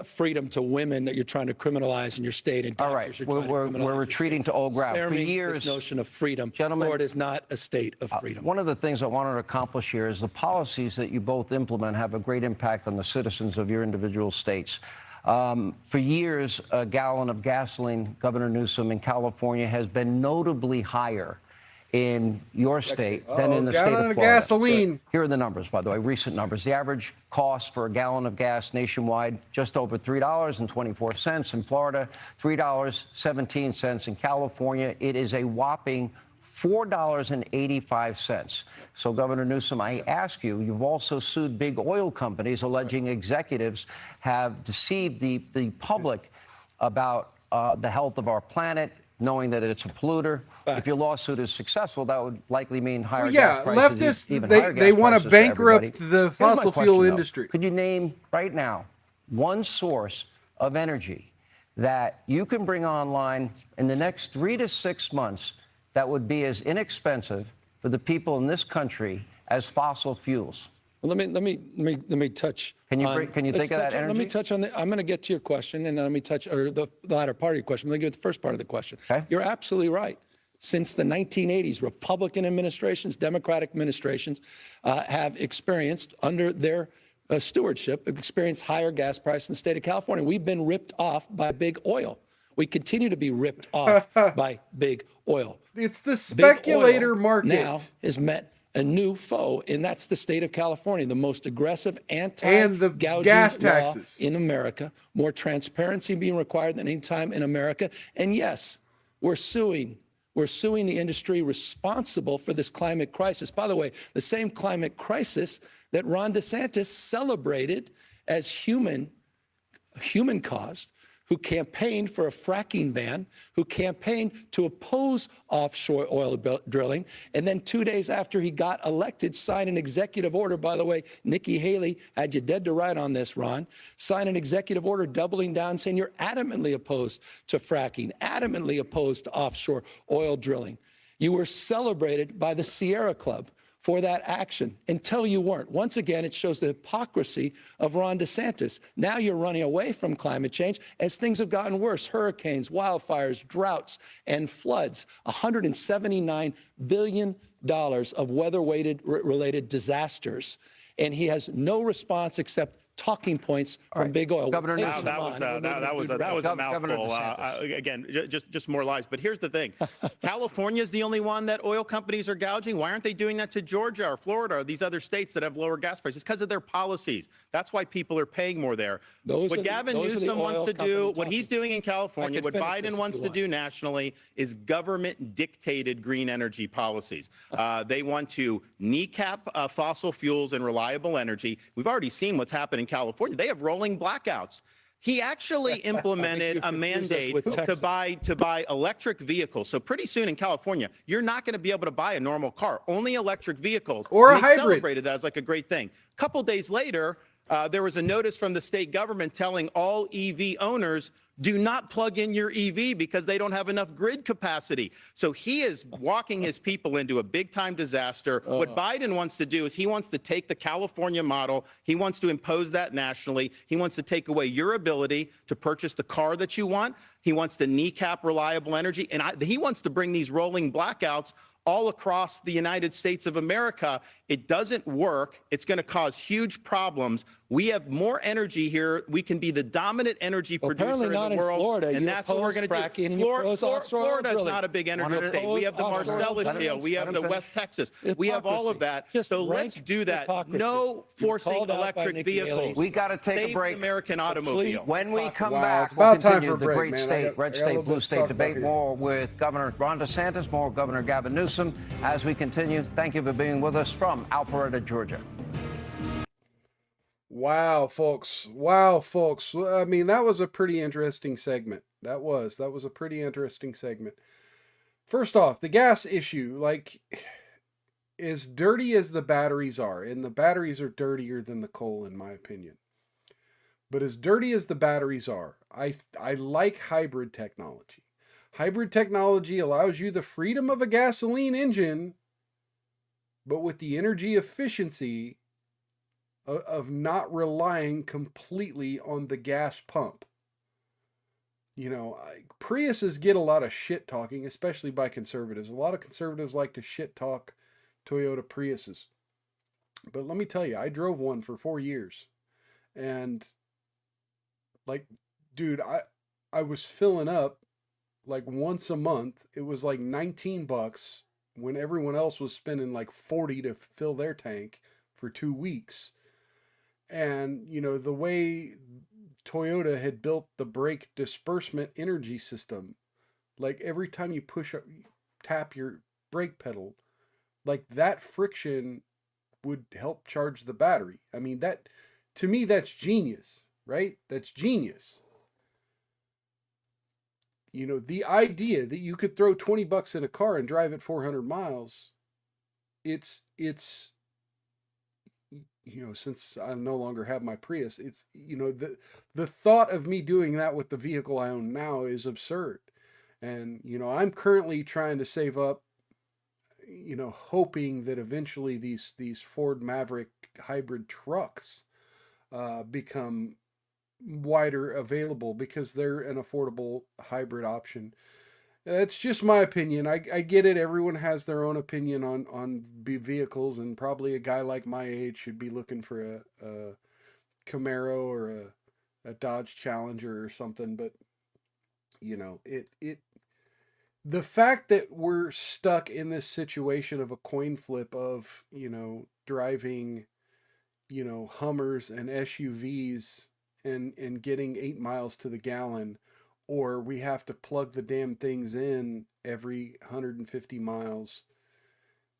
freedom to women that you're trying to criminalize in your state. And all right, we're retreating to old ground. For years, this notion of freedom, gentlemen, Florida is not a state of freedom. One of the things I wanted to accomplish here is the policies that you both implement have a great impact on the citizens of your individual states. For years, a gallon of gasoline, Governor Newsom in California, has been notably higher in your state than in the state of Florida. Gasoline. Here are the numbers, by the way, recent numbers. The average cost for a gallon of gas nationwide, just over $3.24. In Florida, $3.17. In California, it is a whopping $4.85. So, Governor Newsom, I ask you, you've also sued big oil companies, alleging executives have deceived the public about the health of our planet, knowing that it's a polluter. If your lawsuit is successful, that would likely mean higher gas prices. Leftists, they want to bankrupt the fossil fuel industry. Could you name right now one source of energy that you can bring online in the next 3 to 6 months that would be as inexpensive for the people in this country as fossil fuels? Well, let me touch. Can you think of that energy? Let me touch on I'm going to get to your question, and then let me touch the latter part of your question. Let me give the first part of the question. Okay. You're absolutely right. Since the 1980s, Republican administrations, Democratic administrations have experienced under their stewardship, experienced higher gas prices in the state of California. We've been ripped off by big oil. We continue to be ripped off by big oil. It's the speculator market. Now has met a new foe, and that's the state of California, the most aggressive anti-gouging gas law taxes in America, more transparency being required than any time in America. And yes, we're suing the industry responsible for this climate crisis. By the way, the same climate crisis that Ron DeSantis celebrated as human-caused, who campaigned for a fracking ban, who campaigned to oppose offshore oil drilling, and then 2 days after he got elected, signed an executive order. By the way, Nikki Haley had you dead to right on this, Ron. Signed an executive order doubling down, saying you're adamantly opposed to fracking, adamantly opposed to offshore oil drilling. You were celebrated by the Sierra Club for that action until you weren't. Once again, it shows the hypocrisy of Ron DeSantis. Now you're running away from climate change as things have gotten worse. Hurricanes, wildfires, droughts, and floods. $179 billion of weather-related disasters. And he has no response except talking points from big oil. Governor, that was a mouthful. Again, just more lies. But here's the thing: California is the only one that oil companies are gouging. Why aren't they doing that to Georgia or Florida or these other states that have lower gas prices? Because of their policies. That's why people are paying more there. What Gavin Newsom wants to do, what he's doing in California, what Biden wants to do nationally, is government-dictated green energy policies. They want to kneecap fossil fuels and reliable energy. We've already seen what's happened in California. They have rolling blackouts. He actually implemented a mandate to buy electric vehicles. So pretty soon in California, you're not going to be able to buy a normal car, only electric vehicles. Or a hybrid. Celebrated that as like a great thing. A couple days later, there was a notice from the state government telling all EV owners, do not plug in your EV because they don't have enough grid capacity. So he is walking his people into a big-time disaster. What Biden wants to do is he wants to take the California model. He wants to impose that nationally. He wants to take away your ability to purchase the car that you want. He wants to kneecap reliable energy. And he wants to bring these rolling blackouts all across the United States of America. It doesn't work. It's going to cause huge problems. We have more energy here. We can be the dominant energy producer apparently in not the in world, Florida. and You that's what we're oppose going to fracking do. and you oppose offshore Florida is drilling. not a big energy One state. We have the oppose offshore Marcellus drilling. Shale. We have the West Texas. We have all of that. Just So rank let's do that. hypocrisy. No You're forcing called out by electric Nikki Haley. vehicles. We got to take Save a break. the American automobile. When we come Wow, it's back, we'll about time continue for a the break, great man. state, red I got a little state, blue bit to state talk about debate. here. More with Governor Ron DeSantis, more with Governor Gavin Newsom as we continue. Thank you for being with us from Alpharetta, Georgia. Wow, folks. Wow, folks. I mean, that was a pretty interesting segment. That was a pretty interesting segment. First off, the gas issue, like, as dirty as the batteries are, and the batteries are dirtier than the coal, in my opinion. But as dirty as the batteries are, I like hybrid technology. Hybrid technology allows you the freedom of a gasoline engine, but with the energy efficiency of not relying completely on the gas pump. You know, Priuses get a lot of shit talking, especially by conservatives. A lot of conservatives like to shit talk Toyota Priuses. But let me tell you, I drove one for 4 years. And, like, dude, I was filling up like once a month. It was like $19 when everyone else was spending like $40 to fill their tank for 2 weeks. And, you know, the way Toyota had built the brake disbursement energy system, like every time you tap your brake pedal, like that friction would help charge the battery. I mean, that, to me, that's genius, right? That's genius. You know, the idea that you could throw $20 in a car and drive it 400 miles, it's, you know, since I no longer have my Prius, it's, you know, the thought of me doing that with the vehicle I own now is absurd. And, you know, I'm currently trying to save up, you know, hoping that eventually these Ford Maverick hybrid trucks become wider available because they're an affordable hybrid option. That's just my opinion. I get it. Everyone has their own opinion on vehicles, and probably a guy like my age should be looking for a Camaro or a Dodge Challenger or something. But, you know, the fact that we're stuck in this situation of a coin flip of, you know, driving, you know, Hummers and SUVs and getting 8 miles to the gallon, or we have to plug the damn things in every 150 miles.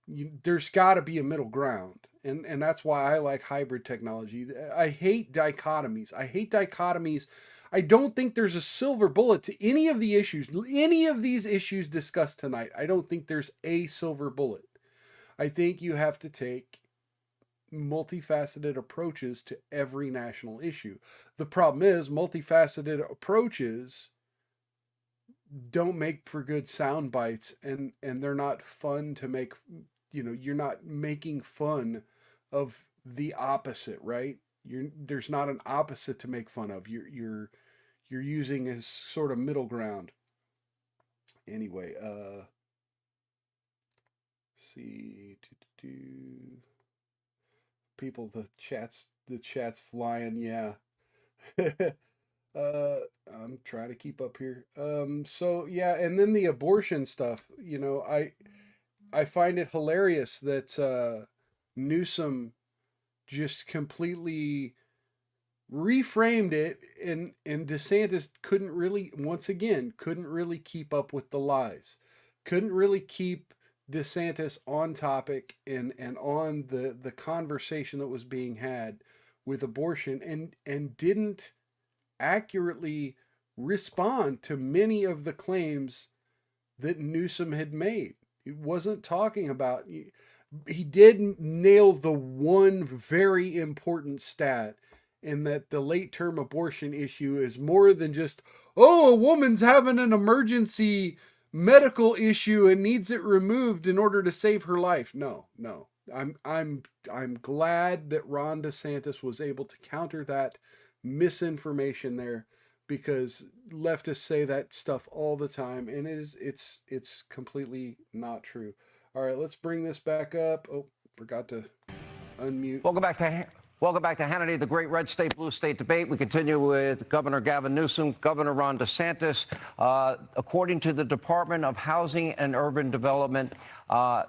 There's got to be a middle ground. And that's why I like hybrid technology. I hate dichotomies. I don't think there's a silver bullet to any of these issues discussed tonight. I don't think there's a silver bullet. I think you have to take multifaceted approaches to every national issue. The problem is multifaceted approaches don't make for good sound bites, and they're not fun to make. You know, you're not making fun of the opposite, right? There's not an opposite to make fun of. You're using a sort of middle ground. Anyway, see, people, the chat's flying, yeah. I'm trying to keep up here. So yeah, and then the abortion stuff, you know, I find it hilarious that Newsom just completely reframed it, and DeSantis couldn't really keep up with the lies. Couldn't really keep DeSantis on topic and on the conversation that was being had with abortion, and didn't accurately respond to many of the claims that Newsom had made. He wasn't talking about, he did nail the one very important stat, in that the late term abortion issue is more than just, oh, a woman's having an emergency medical issue and needs it removed in order to save her life. No. I'm glad that Ron DeSantis was able to counter that misinformation there, because leftists say that stuff all the time, and it's completely not true. All right, let's bring this back up. Oh, forgot to unmute. Welcome back to Welcome back to Hannity, the great red state, blue state debate. We continue with Governor Gavin Newsom, Governor Ron DeSantis. According to the Department of Housing and Urban Development,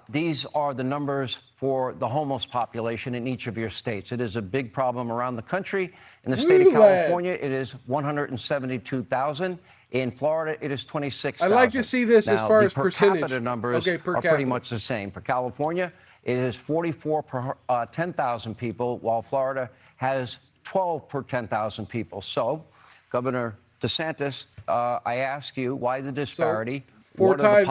these are the numbers for the homeless population in each of your states. It is a big problem around the country. In the state of California, it is 172,000. In Florida, it is 26,000. I'd like to see this as far as percentage. Per capita numbers are pretty much the same. For California, it is 44 per 10,000 people, while Florida has 12 per 10,000 people. So, Governor DeSantis, I ask you, why the disparity? So,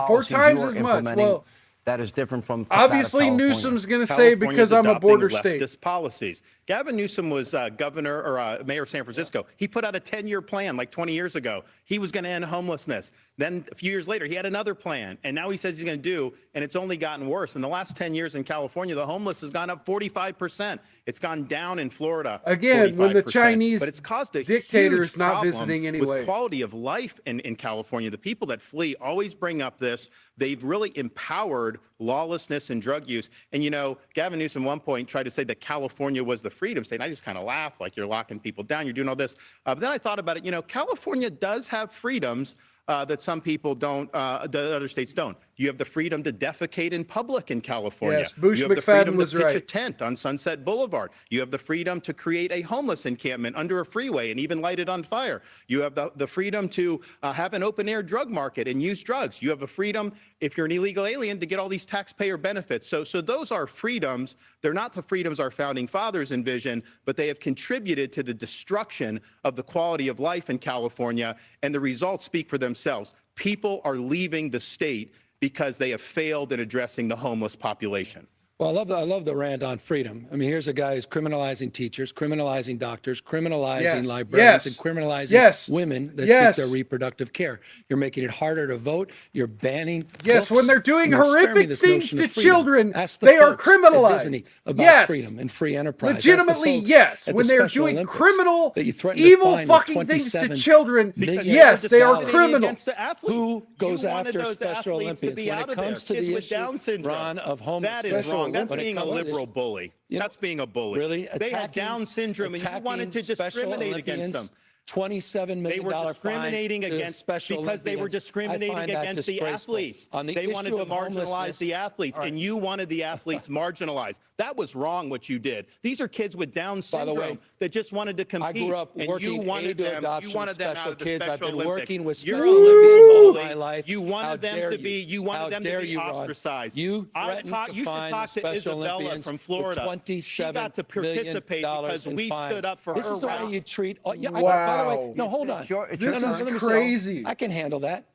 four times as much. Well, that is different from obviously Newsom's going to say because I'm a border state. Leftist policies. Gavin Newsom was governor or mayor of San Francisco. He put out a 10-year plan like 20 years ago. He was going to end homelessness. Then a few years later, he had another plan. And now he says he's going to do, and it's only gotten worse. In the last 10 years in California, the homeless has gone up 45%. It's gone down in Florida. Again, 45%. when the Chinese but it's caused a dictator is huge not problem visiting anyway. with quality of life in California. The people that flee always bring up this. They've really empowered lawlessness and drug use. And, you know, Gavin Newsom at one point tried to say that California was the freedom state. And I just kind of laughed, like, you're locking people down, you're doing all this. But then I thought about it, you know, California does have freedoms that some people don't, that other states don't. You have the freedom to defecate in public in California. Yes, Bush you have the McFadden freedom was to pitch right. a tent on Sunset Boulevard. You have the freedom to create a homeless encampment under a freeway and even light it on fire. You have the freedom to have an open air drug market and use drugs. You have the freedom, if you're an illegal alien, to get all these taxpayer benefits. So those are freedoms. They're not the freedoms our founding fathers envisioned, but they have contributed to the destruction of the quality of life in California, and the results speak for themselves. People are leaving the state because they have failed in addressing the homeless population. Well, I love the rant on freedom. I mean, here's a guy who's criminalizing teachers, criminalizing doctors, criminalizing librarians, and criminalizing women that seek their reproductive care. You're making it harder to vote. You're banning books, when they're doing horrific things to children, Ask the they are folks at criminalized. Disney about freedom and free enterprise. Legitimately, Ask the yes. folks When at the they're Special doing Olympics criminal, that you threatened to evil fine fucking with things to $27 children, million. yes, they are Against criminals. the athletes. Who goes You wanted after those Special athletes to Olympians be when out it of there. comes to Kids the with Down issue, syndrome. Ron, of homelessness? That is wrong. That's When it being a comes to this- liberal bully. That's being a bully. Really? They had Down syndrome, and you wanted to discriminate against them. $27 million They were discriminating against Special because they were Olympians. discriminating I find that against the disgraceful. athletes. On the They issue wanted to of marginalize homelessness- the athletes, and you wanted the athletes marginalized. That was wrong what you did. These are kids with Down syndrome way, that just wanted to compete. I grew up and working you wanted aid to them, adoption you wanted them special out of the kids. I've Special been Olympics. working with You're Special a Olympians all bully. my life. You wanted How them dare to be. You wanted How them to dare be you, Ron. ostracized. You I threatened talk, to you should fine talk the to Special Isabella Olympians from with Florida. She $27 got to participate million because we fines. stood up for This her is the way rights. you treat. Oh, yeah, Wow. by the way, no, hold on. This is let me say, crazy. I can handle that.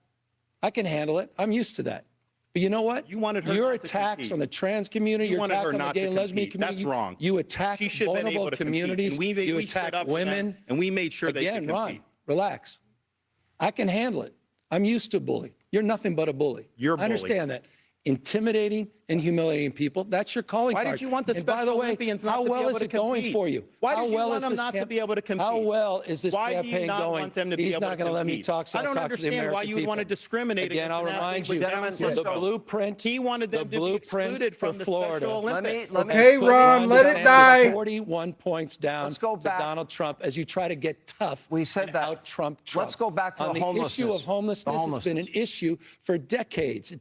I can handle it. I'm used to that. But you know what? You wanted her your not to attacks compete. on the trans community, You your wanted attack her on the not gay to and lesbian compete. community. That's wrong. You attack She should have been able vulnerable to compete. communities. And You we attack stood up for them, women. and we made sure they could Again, compete. Ron, relax. I can handle it. I'm used to bullying. You're nothing but a bully. You're a bully. I understand that. Intimidating and humiliating people, that's your calling Why card. did you want the And by Special the way, Olympians not how to be well able is to it going compete? for you? Why How did you well want is them this not to be able to compete? How well is this Why do campaign you not going? want them to be He's able not to going to let me compete? talk, so I I'll don't talk to the understand why American you would want to people. discriminate Again, against I'll an athlete remind with you, Down the syndrome. blueprint. He wanted them to be excluded for from the Florida. Special Olympics. Let me Okay, put Ron, let it DeSantis die. 41 points down Let's go to back. Donald Trump as you try to get tough. We said and that. out-Trump Trump. Let's go back to on the the homelessness. issue of homelessness. It's been an issue for decades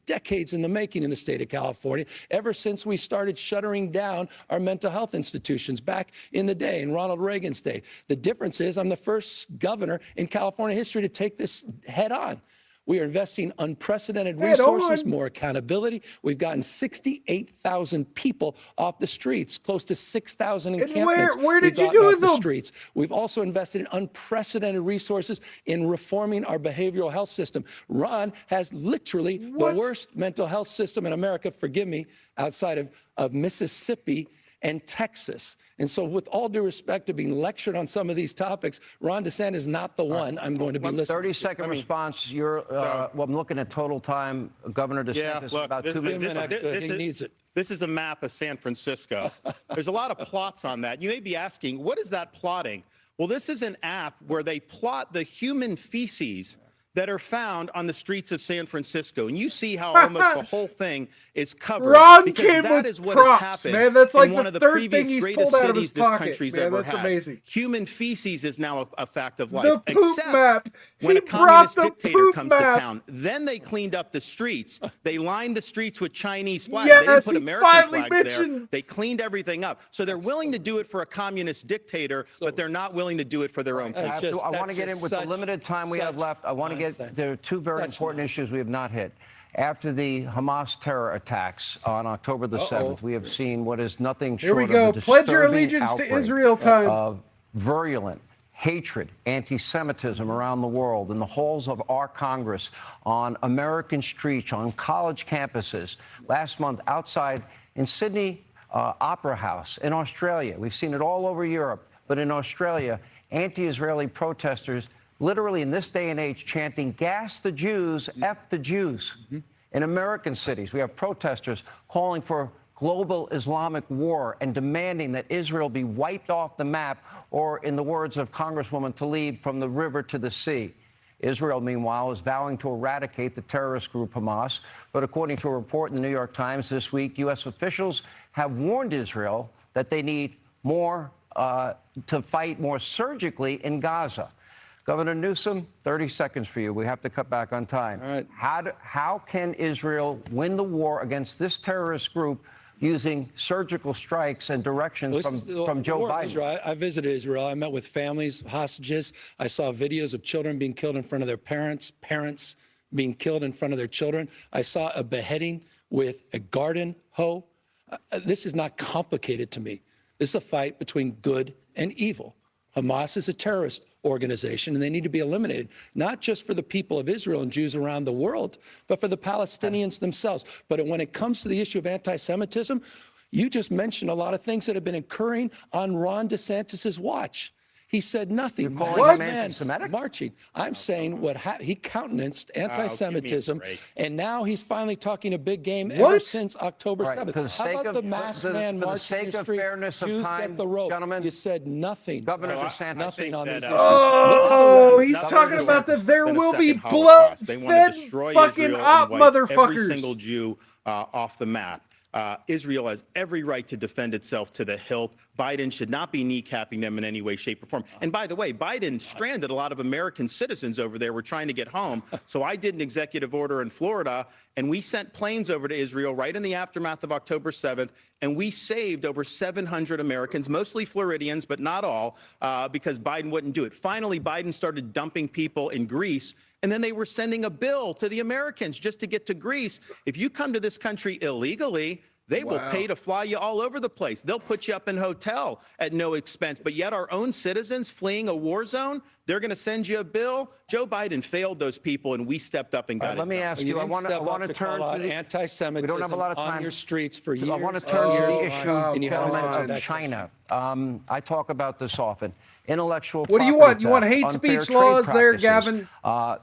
in the making in the state of California, ever since we started shuttering down our mental health institutions back in the day, in Ronald Reagan's day. The difference is I'm the first governor in California history to take this head on. We are investing unprecedented resources, more accountability. We've gotten 68,000 people off the streets, close to 6,000 encampments. Where did you we've do gotten with off the them? streets. We've also invested in unprecedented resources in reforming our behavioral health system. Ron has literally the worst mental health system in America, forgive me, outside of Mississippi and Texas. And so with all due respect to being lectured on some of these topics, Ron DeSantis is not the one I'm going to be listening to. 30-second response. You're, well, I'm looking at total time. Governor DeSantis, look, about 2 minutes. He needs it. This is a map of San Francisco. There's a lot of plots on that. You may be asking, what is that plotting? Well, this is an app where they plot the human feces that are found on the streets of San Francisco. And you see how almost the whole thing is covered. Ron because came that with is what props, has happened man. That's like in one the of the third previous thing he's greatest pulled out of his cities this pocket. country's Man, ever that's had. amazing. Human feces is now a fact of life. The poop except map. when He a brought communist the dictator poop comes map. to town, then they cleaned up the streets. They lined the streets with Chinese flags. Yes, they didn't put he American finally flags there. mentioned- They cleaned everything up. So they're willing to do it for a communist dictator, but they're not willing to do it for their own people. I want to get in with the limited time we have left. I want to get, there are two very important issues we have not hit. After the Hamas terror attacks on October the 7th, we have seen what is nothing Here we short go. of a Pledge your disturbing allegiance to outbreak Israel time. of virulent hatred, anti-Semitism around the world, in the halls of our Congress, on American streets, on college campuses. Last month, outside in Sydney Opera House in Australia. We've seen it all over Europe, but in Australia, anti-Israeli protesters literally in this day and age chanting, "Gas the Jews, F the Jews." In American cities, we have protesters calling for global Islamic war and demanding that Israel be wiped off the map, or in the words of Congresswoman Tlaib, from the river to the sea. Israel, meanwhile, is vowing to eradicate the terrorist group Hamas. But according to a report in the New York Times this week, U.S. officials have warned Israel that they need more to fight more surgically in Gaza. Governor Newsom, 30 seconds for you. We have to cut back on time. All right. How can Israel win the war against this terrorist group using surgical strikes and directions from Joe Biden? Israel. I visited Israel. I met with families, hostages. I saw videos of children being killed in front of their parents, parents being killed in front of their children. I saw a beheading with a garden hoe. This is not complicated to me. This is a fight between good and evil. Hamas is a terrorist organization, and they need to be eliminated, not just for the people of Israel and Jews around the world, but for the Palestinians themselves. But when it comes to the issue of anti-Semitism, you just mentioned a lot of things that have been occurring on Ron DeSantis's watch. He said nothing. You're calling him Man anti-Semitic? marching. I'm saying he countenanced anti-Semitism, and now he's finally talking a big game ever since October 7th. For the sake How about of, the mass man for the marching sake the of street? fairness of Jews time, get the rope. gentlemen, You said nothing. Governor DeSantis. Nothing on these issues. Oh, he's Nothing talking is about the there than a will be second Holocaust. They want blood-fed to destroy fucking Israel op and wipe every motherfuckers. single Jew off the map. Israel has every right to defend itself to the hilt. Biden should not be kneecapping them in any way, shape, or form. And by the way, Biden stranded a lot of American citizens over there. We're trying to get home. So I did an executive order in Florida, and we sent planes over to Israel right in the aftermath of October 7th, and we saved over 700 Americans, mostly Floridians, but not all, because Biden wouldn't do it. Finally, Biden started dumping people in Greece, and then they were sending a bill to the Americans just to get to Greece. If you come to this country illegally, they will pay to fly you all over the place. They'll put you up in a hotel at no expense. But yet our own citizens fleeing a war zone, they're going to send you a bill. Joe Biden failed those people, and we stepped up and got it. Let me ask you, I want to turn to the anti-Semitism we don't have a lot of time on your streets for years. I want to turn to the issue, and you haven't answered of that China. I talk about this often. Intellectual What do you property want? You want theft, hate unfair speech trade laws there, practices.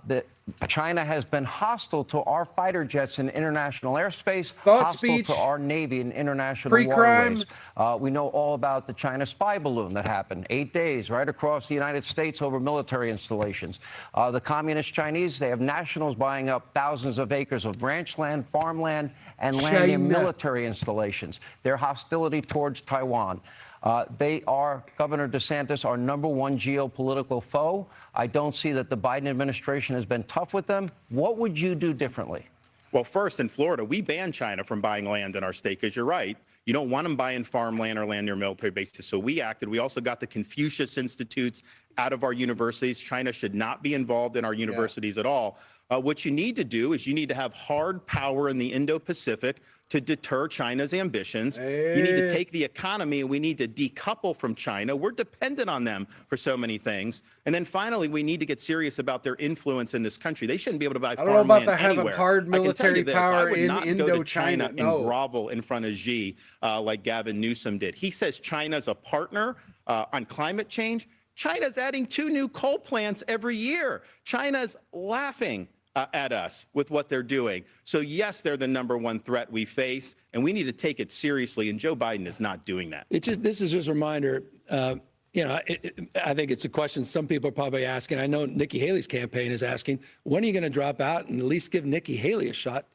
Gavin? China has been hostile to our fighter jets in international airspace, Thought hostile speech, to our Navy in international pre-crime. waterways. We know all about the China spy balloon that happened 8 days right across the United States over military installations. The communist Chinese, they have nationals buying up thousands of acres of ranch land, farmland, and land near military installations. Their hostility towards Taiwan. Governor DeSantis, our #1 geopolitical foe. I don't see that the Biden administration has been tough with them. What would you do differently? Well, first, in Florida, we banned China from buying land in our state because you're right. You don't want them buying farmland or land near military bases. So we acted. We also got the Confucius Institutes out of our universities. China should not be involved in our universities at all. What you need to do is you need to have hard power in the Indo-Pacific to deter China's ambitions. You need to take the economy, and we need to decouple from China. We're dependent on them for so many things. And then finally, we need to get serious about their influence in this country. They shouldn't be able to buy farmland I don't know about anywhere. having hard military power in Indochina. And grovel in front of Xi like Gavin Newsom did. He says China's a partner on climate change. China's adding 2 new coal plants every year. China's laughing at us with what they're doing. So yes, they're the #1 threat we face, and we need to take it seriously, and Joe Biden is not doing that. This is just a reminder, I think it's a question some people are probably asking. I know Nikki Haley's campaign is asking, when are you going to drop out and at least give Nikki Haley a shot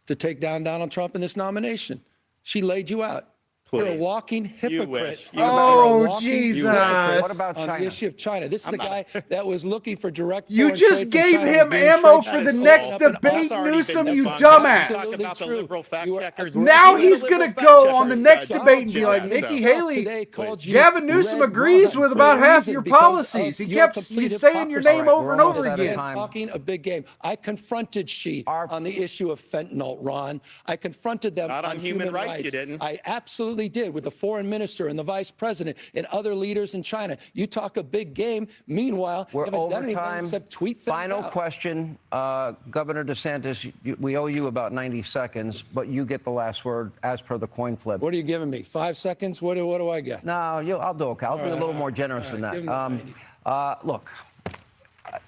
to take down Donald Trump in this nomination? She laid you out. Please. You're a walking hypocrite. wish. You Oh, Jesus. What about On China? the issue of China. This is the guy that was looking for direct You foreign just trade from gave China, him doing ammo trade for the trades. next Up and debate, That's already Newsom, been you done. dumbass. Talk Absolutely about the true. liberal fact You are checkers. Now Even the he's going liberal to fact go on the checkers next don't debate and be do like, that. Nikki So- Haley, Today called you Gavin Newsom Red agrees Ron with for about a half reason, your because policies. of He your kept complete saying your name hypocrisy. over and We're over almost out of again. time. Talking a big game. I confronted on the issue of fentanyl, Ron. I confronted them Not on human rights, you didn't. I absolutely did, with the foreign minister and the vice president and other leaders in China. You talk a big game. Meanwhile, We're you haven't over done anything time. except tweet things Final out. question, Governor DeSantis. We owe you about 90 seconds, but you get the last word as per the coin flip. What are you giving me? 5 seconds? What do I get? No, I'll do okay. I'll be a little more generous than give that. him the Look,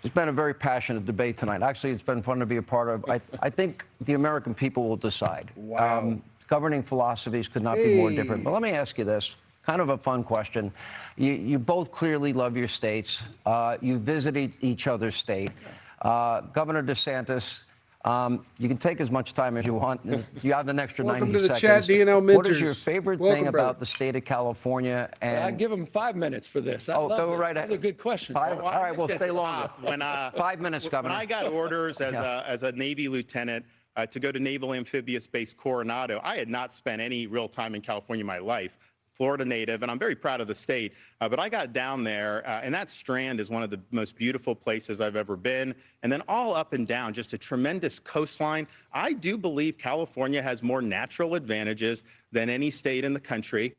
it's been a very passionate debate tonight. Actually, it's been fun to be a part of. I think the American people will decide. Wow. Governing philosophies could not be more different. But let me ask you this. Kind of a fun question. You both clearly love your states. You visited each other's state. Governor DeSantis, you can take as much time as you want. You have an extra Welcome 90 to the seconds. chat, DNL What is Minters. your favorite Welcome, thing brother. about the state of California? And I give him 5 minutes for this. I love go it. right That's ahead. a good question. All right, we'll Just stay longer. When 5 minutes, Governor. When I got orders as a Navy lieutenant to go to Naval Amphibious Base Coronado, I had not spent any real time in California in my life. Florida native, and I'm very proud of the state. But I got down there, and that Strand is one of the most beautiful places I've ever been. And then all up and down, just a tremendous coastline. I do believe California has more natural advantages than any state in the country,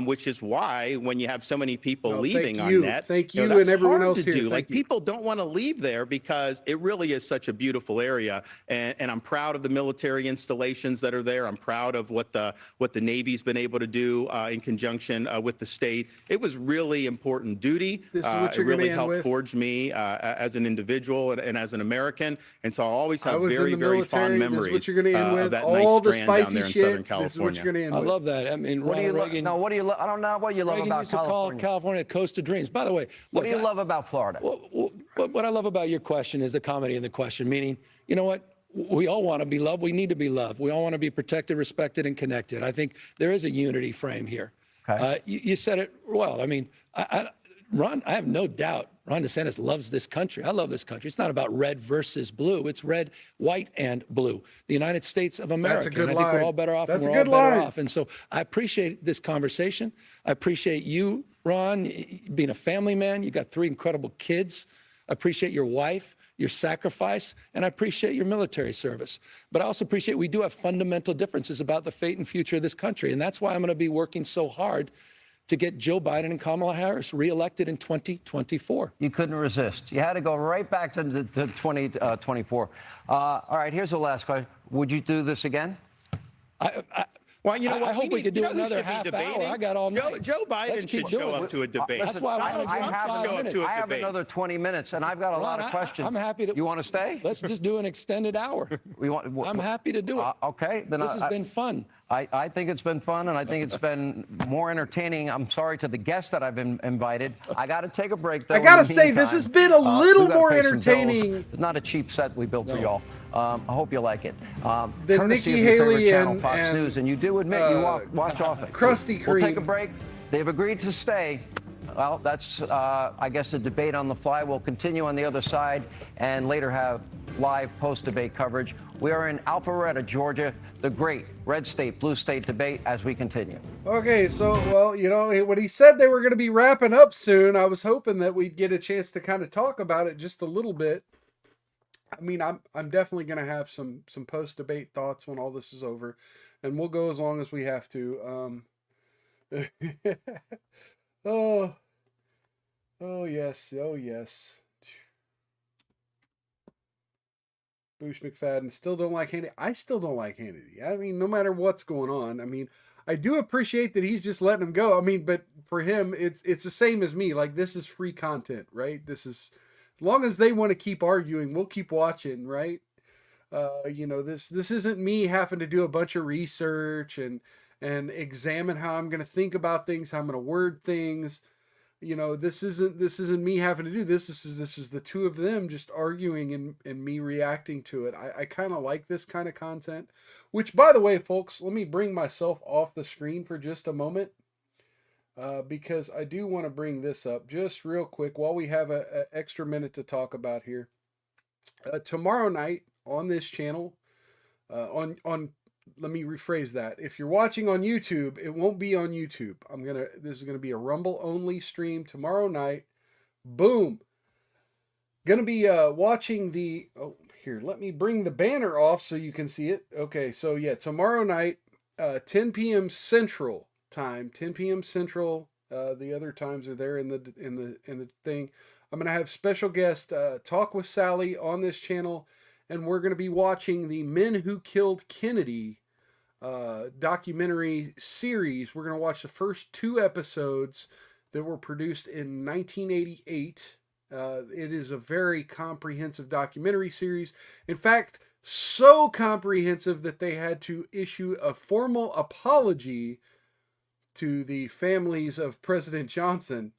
which is why when you have so many people leaving on net, thank you that's and everyone hard else to here. do. Thank you. People don't want to leave there because it really is such a beautiful area. And I'm proud of the military installations that are there. I'm proud of what the Navy's been able to do in conjunction with the state. It was really important duty. This is what you're it really gonna end helped with. forge me as an individual and as an American. And so I always I have was very, in the very military. fond This memories is what you're going to end of with. that All nice the strand down spicy there in Southern shit. This is what California. you're going to end I with. love that. I mean, What do you Ronald Reagan. No, what do you I don't know what you love Reagan about used to call California. California a coast of dreams. By the way, What look, do you love about Florida? what I love about your question is the comedy in the question, meaning, you know what? We all want to be loved. We need to be loved. We all want to be protected, respected, and connected. I think there is a unity frame here. Okay. You said it well. I mean, Ron, I have no doubt Ron DeSantis loves this country. I love this country. It's not about red versus blue. It's red, white, and blue. The United States of America. That's a good and I think line. we're all better off. That's and a we're good all better line. off. And so I appreciate this conversation. I appreciate you, Ron, being a family man. You got 3 incredible kids. I appreciate your wife, your sacrifice, and I appreciate your military service. But I also appreciate we do have fundamental differences about the fate and future of this country. And that's why I'm going to be working so hard to get Joe Biden and Kamala Harris reelected in 2024. You couldn't resist. You had to go right back to 2024. All right, here's the last question. Would you do this again? Well, you know what? I hope we could do you know who another should be half debating? hour. I got all night. Joe Biden Let's should keep show doing up it. to a debate. That's why I want to Trump should go up to a I have debate. another 20 minutes, and I've got a lot of questions. I'm happy to. You want to stay? Let's just do an extended hour. I'm happy to do it. Okay, then This has been fun. I think it's been fun, and I think it's been more entertaining. I'm sorry to the guests that I've invited. I got to take a break, though. I gotta in the say, this meantime. has been a little we gotta more pay some bills. entertaining. It's not a cheap set we built for y'all. I hope you like it. Than Courtesy Nikki of your favorite Haley channel, and- Fox and, News, and you do admit you watch often. Krusty We'll take a Kreme. break. They've agreed to stay. Well, that's, I guess, the debate on the fly. We'll continue on the other side and later have live post-debate coverage. We are in Alpharetta, Georgia, the great red state, blue state debate as we continue. Okay, so, well, you know, when he said they were going to be wrapping up soon, I was hoping that we'd get a chance to kind of talk about it just a little bit. I mean, I'm definitely going to have some post-debate thoughts when all this is over, and we'll go as long as we have to. Oh yes, oh yes. Bush McFadden still don't like Hannity. I still don't like Hannity. I mean, no matter what's going on. I mean, I do appreciate that he's just letting him go. I mean, but for him, it's the same as me. Like, this is free content, right? This is, as long as they want to keep arguing, we'll keep watching, right? You know, this isn't me having to do a bunch of research and examine how I'm going to think about things, how I'm going to word things. this isn't me having to do this. This is the two of them just arguing and me reacting to it. I kind of like this kind of content, which, by the way, folks, let me bring myself off the screen for just a moment. Because I do want to bring this up just real quick while we have an extra minute to talk about here. Tomorrow night on this channel, let me rephrase that. If you're watching on YouTube, it won't be on YouTube. This is gonna be a Rumble only stream tomorrow night. Boom. Gonna be watching the. Oh, here. Let me bring the banner off so you can see it. Okay, so yeah, tomorrow night, 10 p.m. Central time. 10 p.m. Central. The other times are there in the thing. I'm gonna have special guest Talk with Sally on this channel. And we're going to be watching the Men Who Killed Kennedy documentary series. We're going to watch the first 2 episodes that were produced in 1988. It is a very comprehensive documentary series. In fact, so comprehensive that they had to issue a formal apology to the families of President Johnson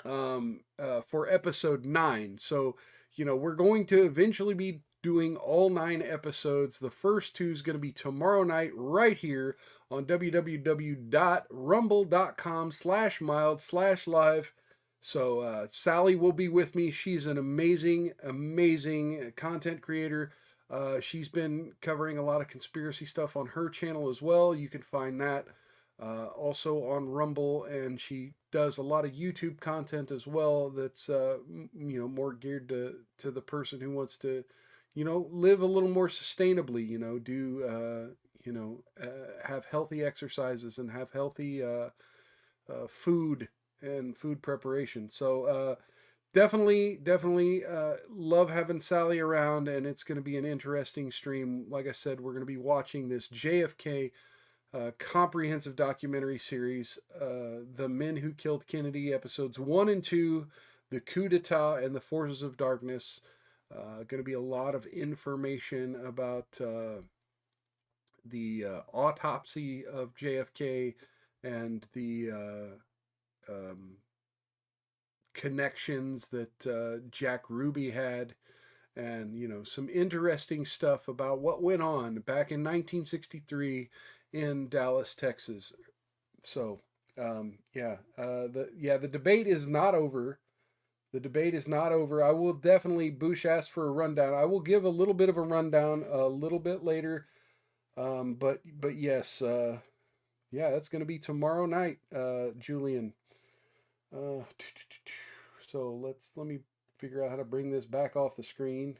for episode 9. So, we're going to eventually be doing all 9 episodes. The first 2 is going to be tomorrow night right here on www.rumble.com/mild/live. So Sally will be with me. She's an amazing, amazing content creator. She's been covering a lot of conspiracy stuff on her channel as well. You can find that also on Rumble, and she does a lot of YouTube content as well that's more geared to the person who wants to live a little more sustainably, have healthy exercises and have healthy food and food preparation. So definitely love having Sally around, and it's going to be an interesting stream. Like I said, we're going to be watching this JFK comprehensive documentary series, The Men Who Killed Kennedy, episodes 1 and 2, The Coup d'etat and the Forces of Darkness. Going to be a lot of information about the autopsy of JFK and the connections that Jack Ruby had, and some interesting stuff about what went on back in 1963 in Dallas, Texas. So the debate is not over. The debate is not over. I will definitely, Bush asked for a rundown. I will give a little bit of a rundown a little bit later. But yes, that's going to be tomorrow night, Julian. So let me figure out how to bring this back off the screen.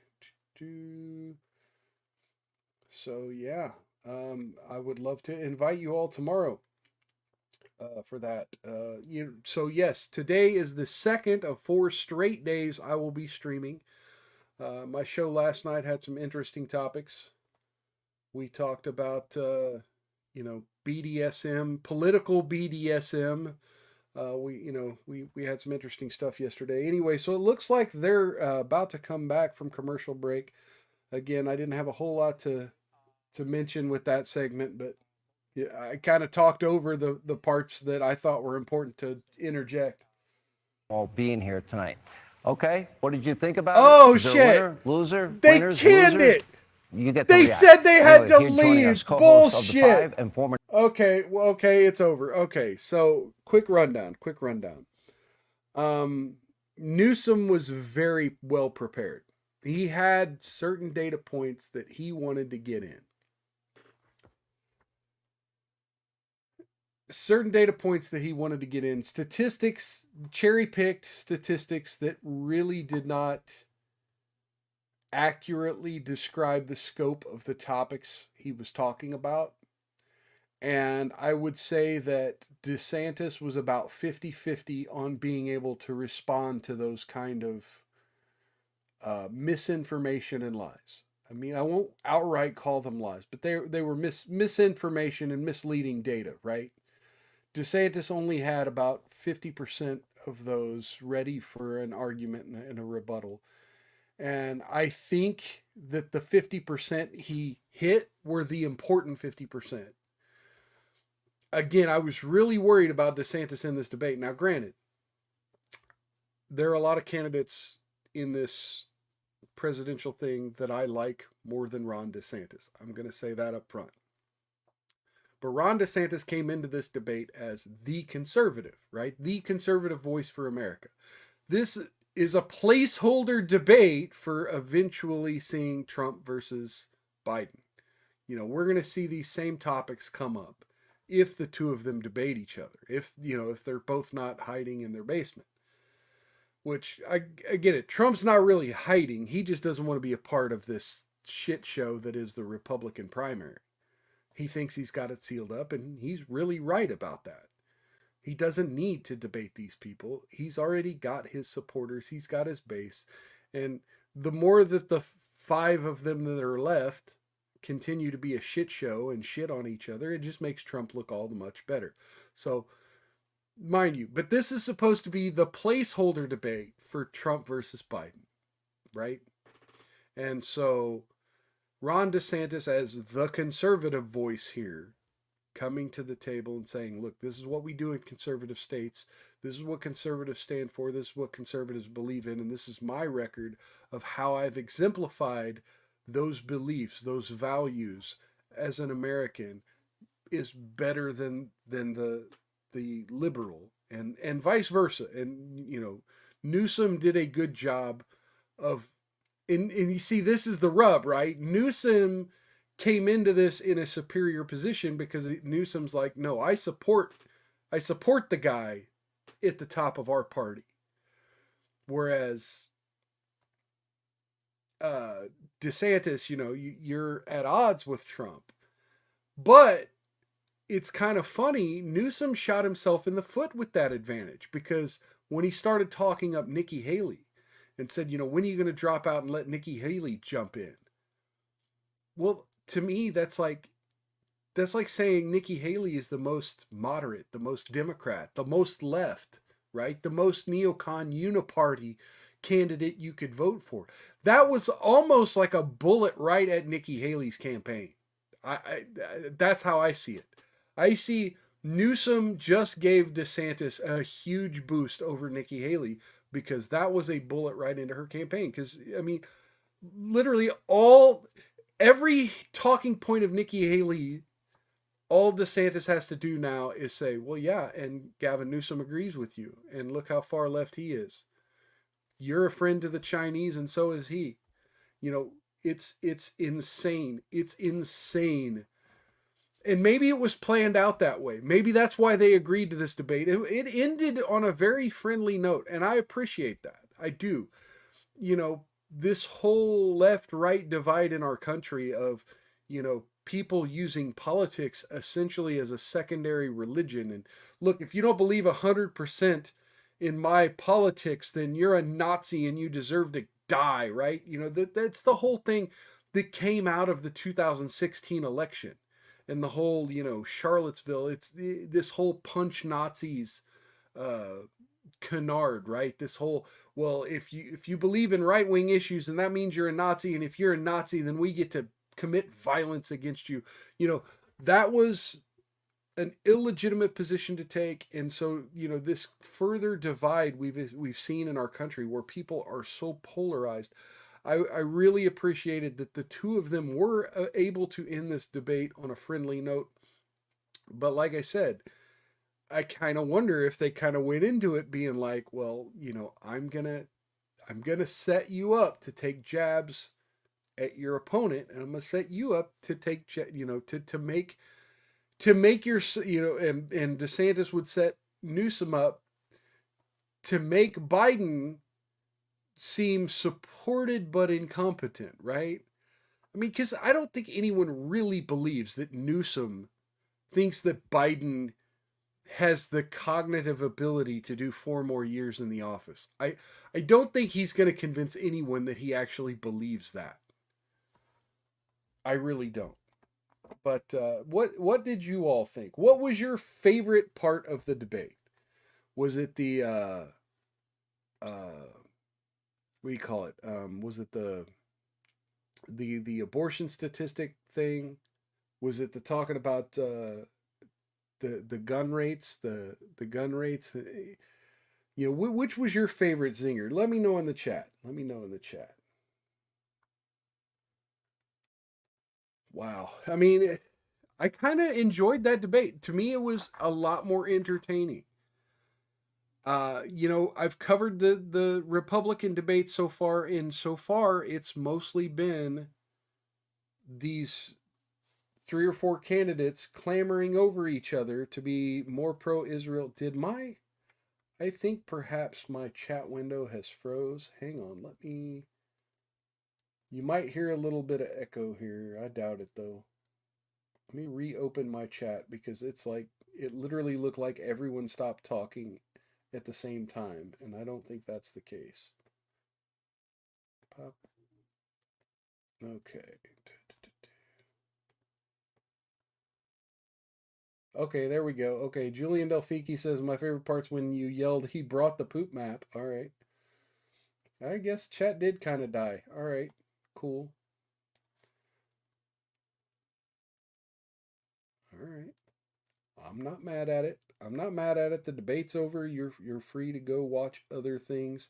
So yeah, I would love to invite you all tomorrow for that. So yes, today is the second of 4 straight days I will be streaming. My show last night had some interesting topics. We talked about BDSM, political BDSM. We had some interesting stuff yesterday. Anyway, so it looks like they're about to come back from commercial break. Again, I didn't have a whole lot to mention with that segment, but yeah, I kind of talked over the parts that I thought were important to interject. All being here tonight. Okay, what did you think about it? Is Shit! Winner, loser, they winners, canned losers? it. You get. They said they had to leave. Bullshit. And former. Okay, well, okay, it's over. Okay, so quick rundown. Newsom was very well prepared. He had certain data points that he wanted to get in. Statistics, cherry-picked statistics that really did not accurately describe the scope of the topics he was talking about. And I would say that Desantis was about 50-50 on being able to respond to those kind of misinformation and lies. I mean, I won't outright call them lies, but they were misinformation and misleading data, right? Desantis only had about 50% of those ready for an argument and a rebuttal. And I think that the 50% he hit were the important 50%. Again, I was really worried about Desantis in this debate. Now, granted, there are a lot of candidates in this presidential thing that I like more than Ron DeSantis. I'm going to say that up front. But Ron DeSantis came into this debate as the conservative, right? The conservative voice for America. This is a placeholder debate for eventually seeing Trump versus Biden. You know, we're going to see these same topics come up if the two of them debate each other. If they're both not hiding in their basement. Which, I get it. Trump's not really hiding. He just doesn't want to be a part of this shit show that is the Republican primary. He thinks he's got it sealed up, and he's really right about that. He doesn't need to debate these people. He's already got his supporters. He's got his base. And the more that the 5 of them that are left continue to be a shit show and shit on each other, it just makes Trump look all the much better. So, mind you, but this is supposed to be the placeholder debate for Trump versus Biden, right? And so Ron DeSantis, as the conservative voice here, coming to the table and saying, look, this is what we do in conservative states. This is what conservatives stand for. This is what conservatives believe in. And this is my record of how I've exemplified those beliefs, those values as an American, is better than the liberal, and vice versa. And, you know, Newsom did a good job of, and you see, this is the rub, right? Newsom came into this in a superior position because Newsom's like, no, I support the guy at the top of our party. Whereas DeSantis, you know, you're at odds with Trump. But it's kind of funny, Newsom shot himself in the foot with that advantage, because when he started talking up Nikki Haley and said, you know, when are you going to drop out and let Nikki Haley jump in? Well, to me, that's like saying Nikki Haley is the most moderate, the most Democrat, the most left, right? The most neocon uniparty candidate you could vote for. That was almost like a bullet right at Nikki Haley's campaign. That's how I see it. I see Newsom just gave DeSantis a huge boost over Nikki Haley, because that was a bullet right into her campaign. Because, I mean, literally every talking point of Nikki Haley, all DeSantis has to do now is say, well, yeah, and Gavin Newsom agrees with you. And look how far left he is. You're a friend to the Chinese, and so is he. You know, it's insane. It's insane. And maybe it was planned out that way. Maybe that's why they agreed to this debate. It ended on a very friendly note, and I appreciate that. I do. You know, this whole left-right divide in our country of, you know, people using politics essentially as a secondary religion. And look, if you don't believe 100% in my politics, then you're a Nazi and you deserve to die, right? You know, that's the whole thing that came out of the 2016 election. And the whole, you know, Charlottesville, it's this whole punch Nazis canard, right? This whole, well, if you believe in right-wing issues, and that means you're a Nazi, and if you're a Nazi, then we get to commit violence against you. You know, that was an illegitimate position to take. And so, you know, this further divide we've seen in our country, where people are so polarized, I really appreciated that the two of them were able to end this debate on a friendly note. But like I said, I kind of wonder if they kind of went into it being like, well, you know, I'm gonna set you up to take jabs at your opponent, and I'm gonna set you up to take, you know, to make your, you know, and DeSantis would set Newsom up to make Biden seem supported but incompetent, right? I mean, because I don't think anyone really believes that Newsom thinks that Biden has the cognitive ability to do 4 more years in the office. I don't think he's going to convince anyone that he actually believes that. I really don't. But what did you all think? What was your favorite part of the debate? Was it the what do you call it? Was it the abortion statistic thing? Was it the talking about the gun rates? The gun rates? You know, which was your favorite zinger? Let me know in the chat. Let me know in the chat. Wow. I mean, I kind of enjoyed that debate. To me, it was a lot more entertaining. You know, I've covered the Republican debate so far, and so far it's mostly been these 3 or 4 candidates clamoring over each other to be more pro-Israel. I think perhaps my chat window has froze. Hang on, you might hear a little bit of echo here. I doubt it though. Let me reopen my chat because it's like, it literally looked like everyone stopped talking at the same time, and I don't think that's the case. Pop. Okay. Okay, there we go. Okay, Julian Delfiki says, my favorite part's when you yelled, he brought the poop map. All right. I guess chat did kind of die. All right, cool. All right. I'm not mad at it. I'm not mad at it. The debate's over. You're free to go watch other things.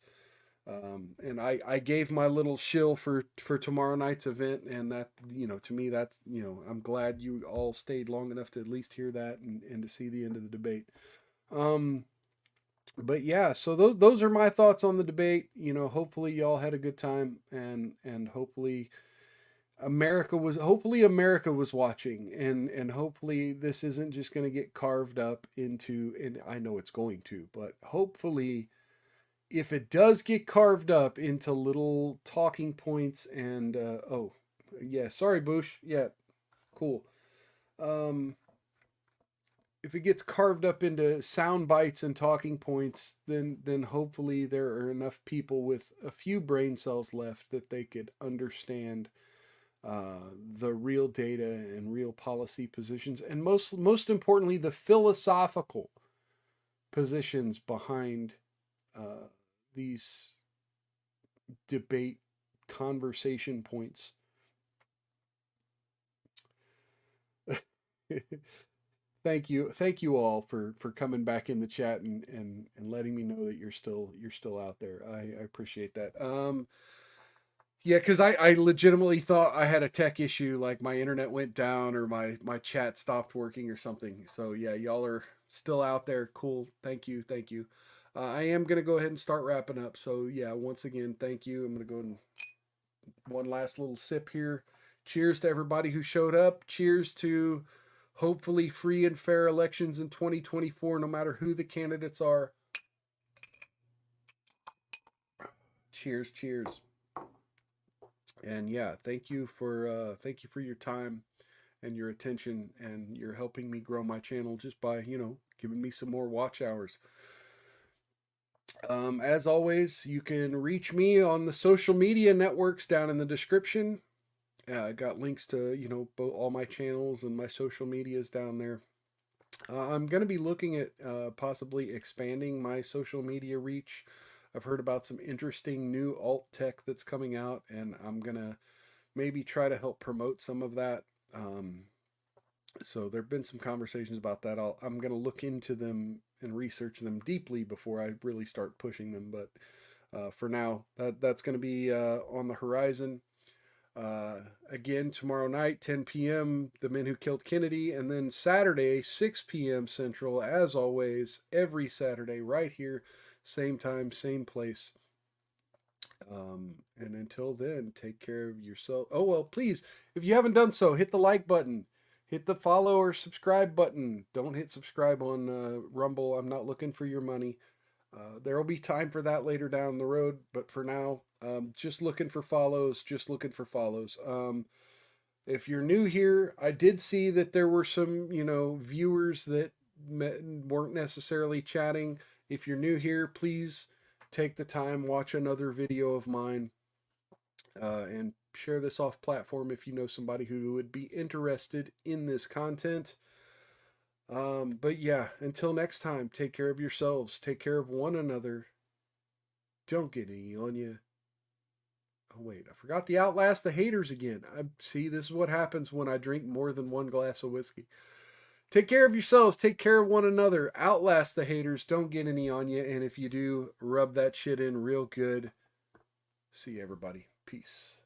And I gave my little shill for tomorrow night's event, and that, you know, to me, that's, you know, I'm glad you all stayed long enough to at least hear that and to see the end of the debate. But yeah, so those are my thoughts on the debate. You know, hopefully y'all had a good time, and hopefully America was watching, and hopefully this isn't just going to get carved up into, and I know it's going to, but hopefully if it does get carved up into little talking points and oh yeah, sorry Bush, yeah, cool. If it gets carved up into sound bites and talking points, then hopefully there are enough people with a few brain cells left that they could understand the real data and real policy positions, and most importantly, the philosophical positions behind these debate conversation points. Thank you all for coming back in the chat and letting me know that you're still out there. I appreciate that. Yeah, because I legitimately thought I had a tech issue, like my internet went down or my chat stopped working or something. So yeah, y'all are still out there. Cool. Thank you. I am gonna go ahead and start wrapping up. So yeah, once again, thank you. I'm gonna go and one last little sip here. Cheers to everybody who showed up. Cheers to hopefully free and fair elections in 2024, no matter who the candidates are. Cheers, cheers. And yeah, thank you for your time and your attention, and you're helping me grow my channel just by, you know, giving me some more watch hours. As always, you can reach me on the social media networks down in the description. I got links to, you know, all my channels and my social medias down there. I'm going to be looking at possibly expanding my social media reach. I've heard about some interesting new alt tech that's coming out, and I'm going to maybe try to help promote some of that. So there have been some conversations about that. I'm going to look into them and research them deeply before I really start pushing them. But for now, that's going to be on the horizon. Again, tomorrow night, 10 p.m., The Men Who Killed Kennedy, and then Saturday, 6 p.m. Central, as always, every Saturday, right here, same time, same place. And until then, take care of yourself. Oh, well, please, if you haven't done so, hit the like button, hit the follow or subscribe button. Don't hit subscribe on Rumble. I'm not looking for your money. There will be time for that later down the road, but for now, just looking for follows, if you're new here, I did see that there were some, you know, viewers that weren't necessarily chatting. If you're new here, please take the time, watch another video of mine, and share this off platform if you know somebody who would be interested in this content. But yeah, until next time, take care of yourselves, take care of one another. Don't get any on you. Oh wait, I forgot the Outlast the haters again. See, this is what happens when I drink more than one glass of whiskey. Take care of yourselves. Take care of one another. Outlast the haters. Don't get any on you. And if you do, rub that shit in real good. See you, everybody. Peace.